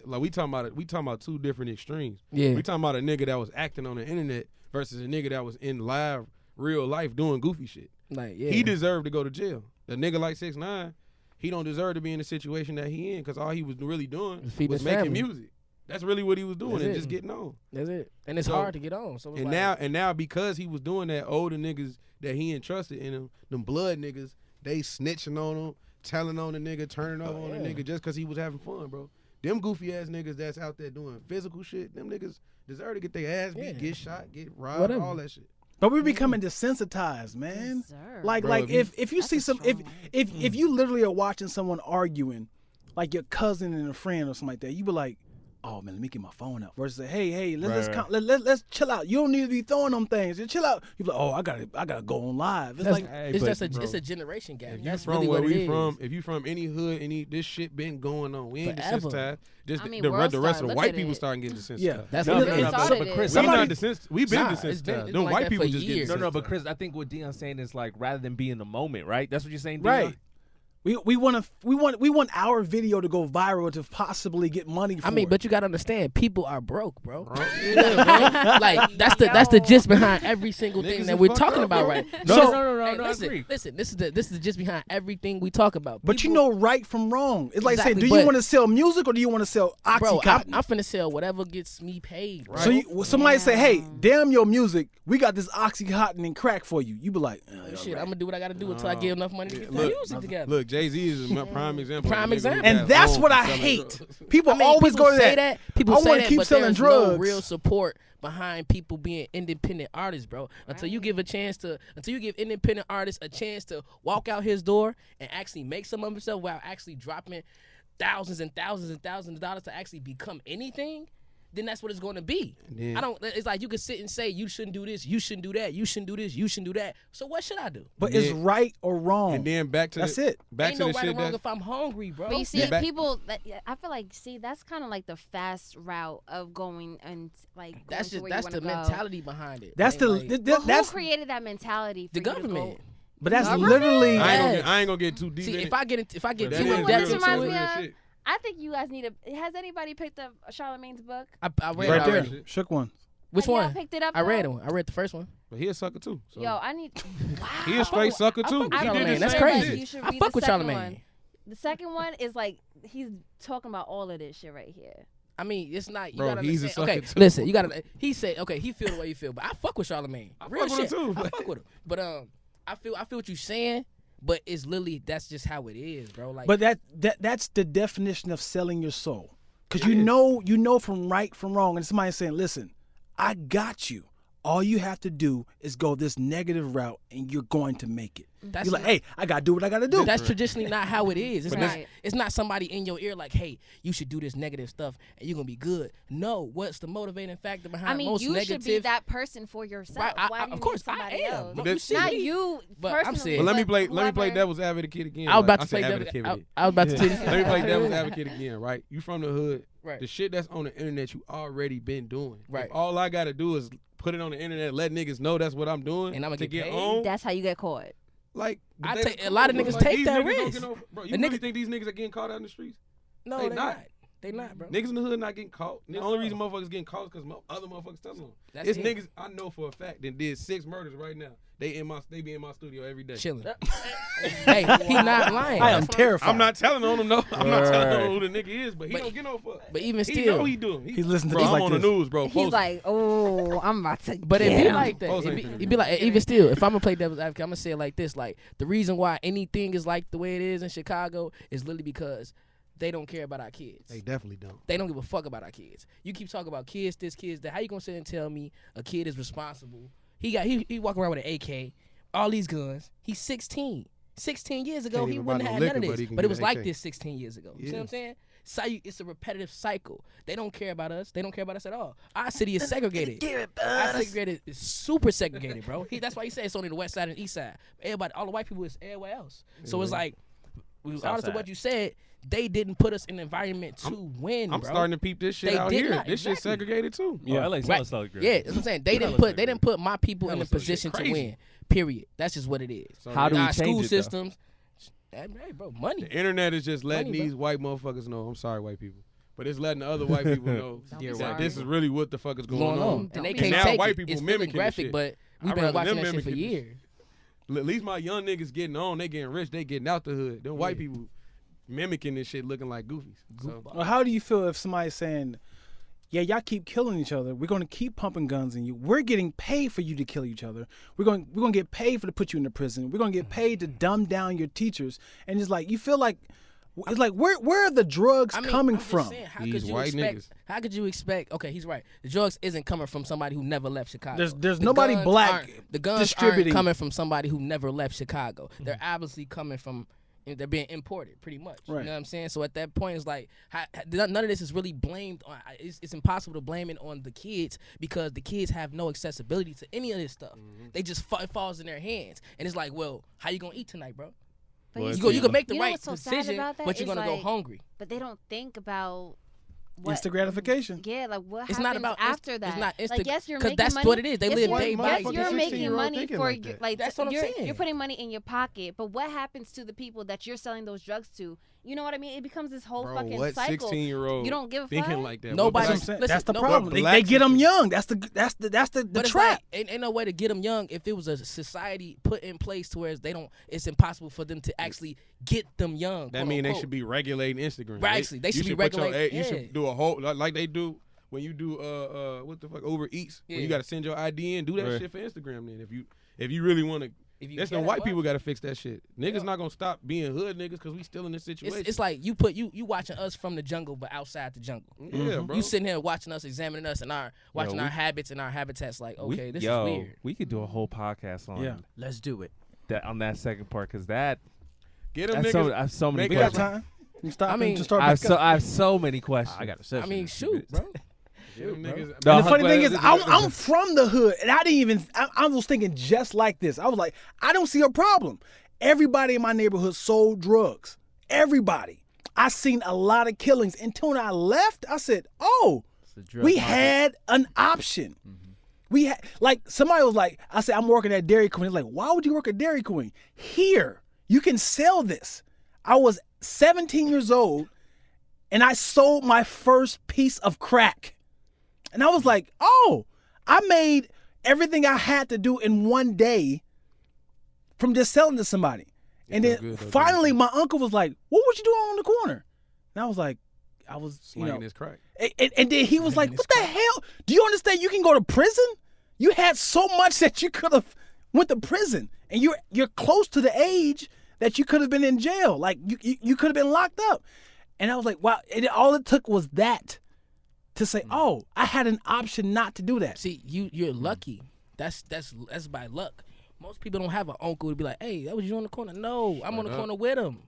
Like we talking about two different extremes. Yeah. We talking about a nigga that was acting on the internet versus a nigga that was in live real life doing goofy shit. Like, yeah. He deserved to go to jail. A nigga like 6ix9ine, he don't deserve to be in the situation that he in because all he was really doing was making music. That's really what he was doing and just getting on. That's it. And it's hard to get on. So and now because he was doing that, older niggas that he entrusted in him, them blood niggas, they snitching on him, telling on the nigga, turning on the nigga just because he was having fun, bro. Them goofy ass niggas that's out there doing physical shit, them niggas deserve to get their ass beat, get shot, get robbed, all that shit. But we're becoming desensitized, man. Like, bro, if you see some, if you literally are watching someone arguing, like your cousin and a friend or something like that, you be like, oh man, let me get my phone out. Versus, hey, let's chill out. You don't need to be throwing them things. Just chill out. You be like, oh, I gotta go on live. It's like it's a generation gap. That's from really where what it we is. from, if you from any hood, this shit been going on. We ain't desensitized. Just I mean, the rest of the white at people it. starting getting desensitized. Yeah, That's No, what no, it no, is. but Chris, we not desensitized. We've been it's desensitized. been Them like white that people for just years. get No, but desensitized. Chris, I think what Dion's saying is like rather than be in the moment, right? That's what you're saying, Dion? right. We want our video to go viral to possibly get money for it. But you gotta understand, people are broke, bro. Yeah, bro. Like that's the gist behind every single thing that we're talking about, right? No, Listen, this is the gist behind everything we talk about. But you know right from wrong. It's like Exactly, saying, do you want to sell music or do you want to sell bro, Oxycontin? I'm finna sell whatever gets me paid, right? So somebody say, hey, damn your music, we got this Oxycontin and crack for you. You be like, shit, I'm gonna do what I gotta do until I get enough money to get the music together. Look, Jay-Z is my prime example. Prime example. and that's what I hate. People always people go to say that. People I say wanna that, keep but selling there's drugs. no real support behind people being independent artists, bro. Until you give independent artists a chance to walk out his door and actually make some of himself while actually dropping thousands and thousands and thousands of dollars to actually become anything, then that's what it's going to be. Yeah. It's like you could sit and say you shouldn't do this, you shouldn't do that, you shouldn't do this, you shouldn't do that. So what should I do? But it's right or wrong. And then back to that's it. Back Ain't to no the right or shit wrong that if I'm hungry, bro. But you see, people. I feel like that's kind of like the fast route of going and like. That's going to where that's you the wanna go. mentality behind it. That's Who created that mentality? For the you to government. go? But that's Government? literally. I ain't gonna get too deep. See, in if it. I get That You know is what this real reminds real me of? shit. I think you guys need Has anybody picked up Charlamagne's book? I read right it there. already. Shook one. Which Have y'all one? picked it up? I read though? it. I read the first one. But he a sucker too. So. Yo, I need. Wow. He a straight sucker too. fuck with He did Charlamagne. the That's same crazy. shit. You should I read fuck the with second Charlamagne. one. The second one is like he's talking about all of this shit right here. I mean, it's not. You Bro, gotta he's a understand. sucker Okay, too. listen. You gotta. He said, okay, he feel the way you feel, but I fuck with Charlamagne. Real fuck with shit. him too, I but- fuck with him. But I feel what you're saying, but it's literally that's just how it is, bro. Like, But that's the definition of selling your soul. Because you know from right from wrong. And somebody's saying, listen, I got you. All you have to do is go this negative route and you're going to make it. That's You're like, hey, I got to do what I got to do. that's traditionally not how it is. Right. It's not somebody in your ear like, hey, you should do this negative stuff and you're going to be good. No, what's the motivating factor behind I mean, most you negative? should be that person for yourself. Right, Why do you of course, need somebody I am. else? But you see Not me. you But I'm personally. saying- But let me but play whoever- devil's advocate again. I was about to I play said devil's advocate. I was about to Yeah. tell you. Let me play devil's advocate again, right? You from the hood. Right. The shit that's on the internet you already been doing. Right. If all I gotta do is put it on the internet, let niggas know that's what I'm doing, And I'ma to get paid? on. That's how you get caught. Like I they- take- a lot of bro, niggas like, take these that niggas don't risk. get no- bro, A you really nigga- think these niggas are getting caught out in the streets? No, They they're not. not. They not, bro. Niggas in the hood not getting caught. The only reason motherfuckers getting caught is because other motherfuckers telling them. It's niggas I know for a fact that did 6 murders right now. They be in my studio every day. Chilling. Hey, he not lying. I am terrified. I'm not telling on him, no. I'm not telling on who the nigga is, but he don't get no fuck. But even still. He know he doing. He listen to bro, this like I'm on this. the news, bro. He's like, oh, I'm about to But get it be him. like that. It be like, even still, if I'm going to play devil's advocate, I'm going to say it like this. Like, the reason why anything is like the way it is in Chicago is literally because they don't care about our kids. They definitely don't. They don't give a fuck about our kids. You keep talking about kids, this, kids, that. How you going to sit and tell me a kid is responsible? He walking around with an AK, all these guns. He's 16. 16 years ago, he wouldn't have had none of this. But it was like this 16 years ago. You see what I'm saying? So it's a repetitive cycle. They don't care about us. They don't care about us at all. Our city is segregated. Our segregated is super segregated, bro. That's why he said it's only the west side and east side. Everybody, all the white people is everywhere else. So it's like, regardless of what you said, they didn't put us in an environment to win, I'm bro. starting to peep this shit They out did here. not, This shit segregated too. Yeah, LA's Right. hella segregated. Yeah, that's what I'm saying. They didn't put my people in a position to win. Period. That's just what it is. So How do we Our change school it, though? systems, hey, bro, money. The internet is just letting Money, bro. these white motherfuckers know. I'm sorry, white people. But it's letting the other white people know that this is really what the fuck is going on. And they And can't now take white it. people It's mimicking feeling graphic, this shit. but we've I'd been rather watching them that shit for mimicking this years. At least my young niggas getting on. They getting rich. They getting out the hood. Them white people mimicking this shit looking like goofies. So. Well, how do you feel if somebody's saying, yeah, y'all keep killing each other. We're going to keep pumping guns in you. We're getting paid for you to kill each other. We're going to get paid to put you in the prison. We're going to get paid to dumb down your teachers. And it's like, you feel like, it's like, where are the drugs coming from? Saying, These white niggas. How could you expect? Okay, he's right. The drugs isn't coming from somebody who never left Chicago. There's nobody black The guns distributing. aren't coming from somebody who never left Chicago. They're obviously coming from. They're being imported, pretty much. Right. You know what I'm saying? So at that point, it's like none of this is really blamed on. It's impossible to blame it on the kids because the kids have no accessibility to any of this stuff. They just it falls in their hands, and it's like, well, how you gonna eat tonight, bro? But You can make the right what's so sad decision, about that but you're is, gonna go like, hungry. But they don't think about what. Instant gratification. Yeah, like what It's happens not about after that. It's not instant. Like yes, you're 'cause making that's money. what it is. They yes, live you're, day by yes, day. you're making 16-year-old money thinking for like that. like That's what I'm you're, saying. You're putting money in your pocket, but what happens to the people that you're selling those drugs to? You know what I mean? It becomes this whole Bro, fucking what cycle. 16-year-old You don't give a thinking fuck? like that? Nobody- What That's, black- what I'm saying. That's the no, problem. black They get them people- young. That's the But it's trap. like, ain't no way to get them young if it was a society put in place to where it's impossible for them to actually get them young. That mean they should be regulating Instagram. Right, actually, they you should be put your regulating- You yeah. should do a whole like they do when you do what the fuck Uber Eats. When you Yeah. got to send your ID in, do that Right. shit for Instagram. Then if you really want to. That's the white people got to fix that shit. Niggas not gonna stop being hood niggas because we still in this situation. It's like you watching us from the jungle, but outside the jungle. Yeah, bro. You sitting here watching us, examining us, and our habits and our habitats. Like, okay, this is weird. We could do a whole podcast on Let's do it. that second part because that Get them I niggas. have so many make We got questions. time. You stop I mean, and just start I have back up. I have so many questions. I got a session. I mean, shoot, bro. Get them niggas. No, And the funny but- thing is, I'm from the hood, and I was thinking just like this. I was like, I don't see a problem. Everybody in my neighborhood sold drugs. Everybody. I seen a lot of killings. Until when I left, I said, oh, we had an option. We had, like, somebody was like, I said, I'm working at Dairy Queen. He's like, why would you work at Dairy Queen? Here, you can sell this. I was 17 years old, and I sold my first piece of crack. And I was like, oh, I made everything I had to do in one day from just selling to somebody. And then finally my uncle was like, what was you doing on the corner? And I was like, I was, slinging this crack. And then he was like, what the hell? Do you understand you can go to prison? You had so much that you could have went to prison. And you're close to the age that you could have been in jail. Like you could have been locked up. And I was like, wow, all it took was that to say, oh, I had an option not to do that. See, you're lucky. That's by luck. Most people don't have an uncle to be like, hey, that was you on the corner. No, I'm on the corner with him.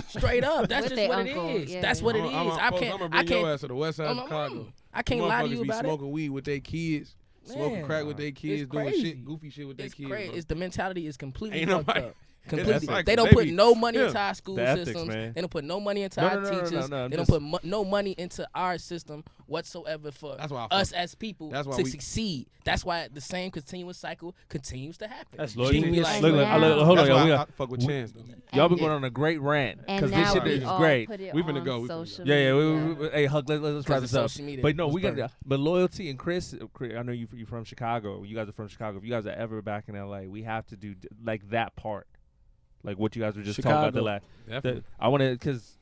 Straight up. That's With just what their uncle, it is. yeah. That's what it is. I'm gonna bring your ass to the west side of Chicago. I can't lie to Motherfuckers you be about it. smoking weed with their kids, smoking Man, crack with their kids, it's doing crazy. shit, goofy shit with their It's kids. crazy. Bro. It's the mentality is completely Ain't fucked nobody. up. Completely. Like, they don't put no money into our school systems. Man. They don't put no money into our teachers. They don't put no money into our system whatsoever for us as people to succeed. That's why the same continuous cycle continues to happen. That's genius. Hold on, y'all. Fuck with Chance though. Y'all been going on a great rant because this shit is great. We finna go. Hey, Huck, let's wrap this up. But no, we got. But Loyalty and Chris, I know you from Chicago. You guys are from Chicago. If you guys are ever back in LA, we have to do like that part. Like what you guys were just talking about the last. I want to, because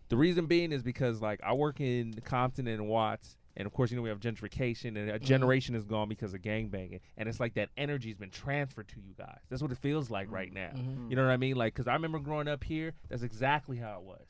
the reason being is because like I work in Compton and Watts, and of course we have gentrification, and a generation is gone because of gangbanging, and it's like that energy's been transferred to you guys. That's what it feels like right now. You know what I mean? Like, because I remember growing up here, that's exactly how it was.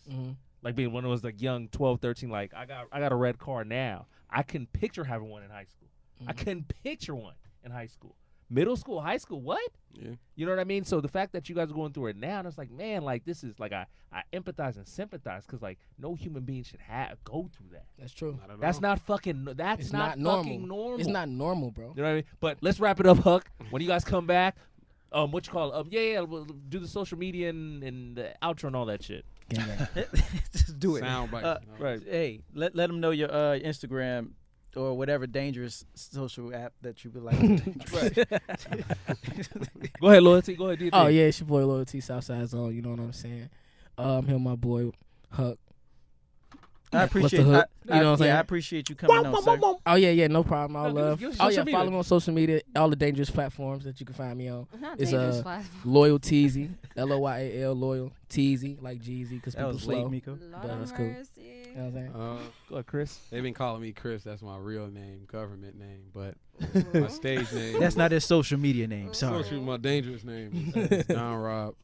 Like being when I was like young, 12, 13, like I got a red car now. I couldn't picture having one in high school. I couldn't picture one in high school. Middle school, high school, what? Yeah. You know what I mean? So the fact that you guys are going through it now, and it's like, man, like this is like I empathize and sympathize because like no human being should go through that. That's true. That's not fucking. That's not fucking normal. It's not normal, bro. You know what I mean? But let's wrap it up, Huck. When you guys come back, what you call it? We'll do the social media and the outro and all that shit. Just do it. Sound bites. Right. Hey, let them know your Instagram or whatever dangerous social app that you would like. Go ahead, Loyalty. Go ahead. Oh yeah, it's your boy Loyalty, Southside Zone. You know what I'm saying? Him, my boy Huck. I appreciate you know what I'm saying? I appreciate you coming on, sir. Oh yeah, no problem. I love. Follow me on social media, all the dangerous platforms that you can find me on. It's Loyal Teezy, LOYAL Loyal Teezy, like Jeezy, because people slow. Late, Miko. But that's cool. You know what I'm saying? Go ahead, Chris. They've been calling me Chris. That's my real name, government name, but my stage name. That's not his social media name. Sorry. My dangerous name is Donn Robb.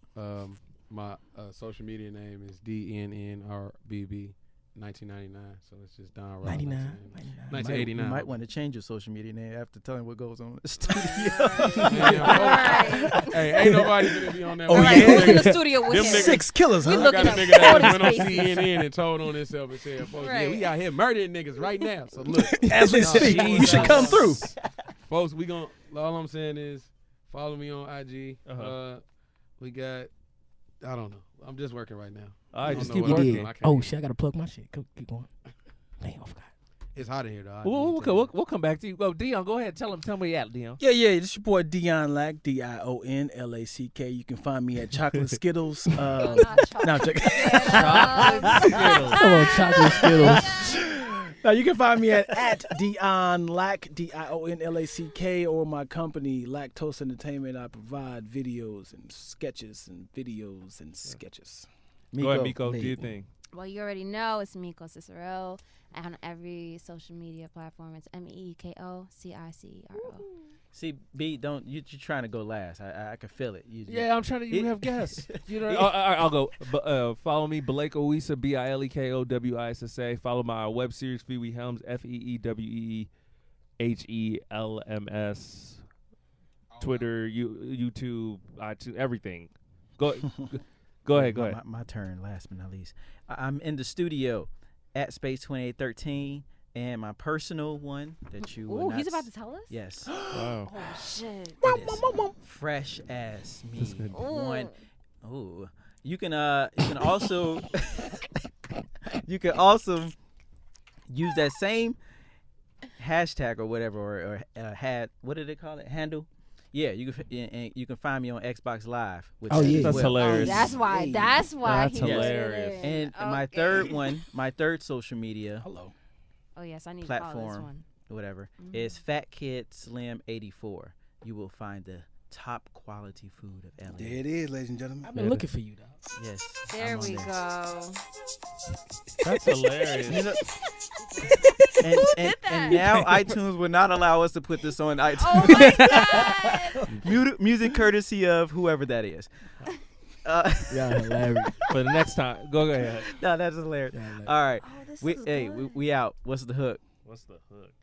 My social media name is DNNRBB. 1999, so it's just Donn Robb. 1989. You might want to change your social media name after telling what goes on in the studio. Hey, ain't nobody gonna be on that. Oh, who's in the studio with him? 6 killers, huh? I got a nigga that went on CNN and told on himself and said, folks, yeah, we out here murdering niggas right now. So look. As we speak, you should come through. Folks, all I'm saying is follow me on IG. We got, I don't know. I'm just working right now. All right, just keep working. Oh shit, I gotta plug my shit. Keep going. Damn, I forgot. It's hot in here though. We'll come back to you. Go, Dion. Go ahead. Tell me where you at, Dion. Yeah. This your boy Dion Lack, DionLack. You can find me at Chocolate Skittles. No, check. Come on, Chocolate Skittles. Now you can find me at Dion Lack, DionLack, or my company Lactose Entertainment. I provide videos and sketches and videos and sketches. Go ahead, Miko. Do your thing. Well, you already know it's Miko Cicero. On every social media platform, it's MEEKO CICERO. See, B, don't you're trying to go last. I can feel it. I'm trying to. You have guests. You know. I'll go. Follow me, Blake Owisa, BILEKOWISSA. Follow my web series, Feewee Helms, FEEWEEHELMS. Twitter, YouTube, iTunes, everything. Go ahead. My turn. Last but not least, I'm in the studio at Space 2813, and my personal one that you. Oh, he's about to tell us. Yes. Wow. Oh shit. Fresh as me. One. Oh, you can also use that same hashtag or whatever or what did they call it, handle. Yeah, you can find me on Xbox Live. That's hilarious. Oh, that's why. That's hilarious. And my third social media. Hello. Oh yes, I need platform, to follow this one. Whatever. Is Fat Kid Slim 84. You will find the top quality food of LA. There it is, ladies and gentlemen. I've been looking for you, dog. Yes. There we go. That's hilarious. And now iTunes will not allow us to put this on iTunes. Oh my God. Music courtesy of whoever that is. Yeah, hilarious. For the next time, go ahead. No, that's hilarious. All right. We out. What's the hook? What's the hook?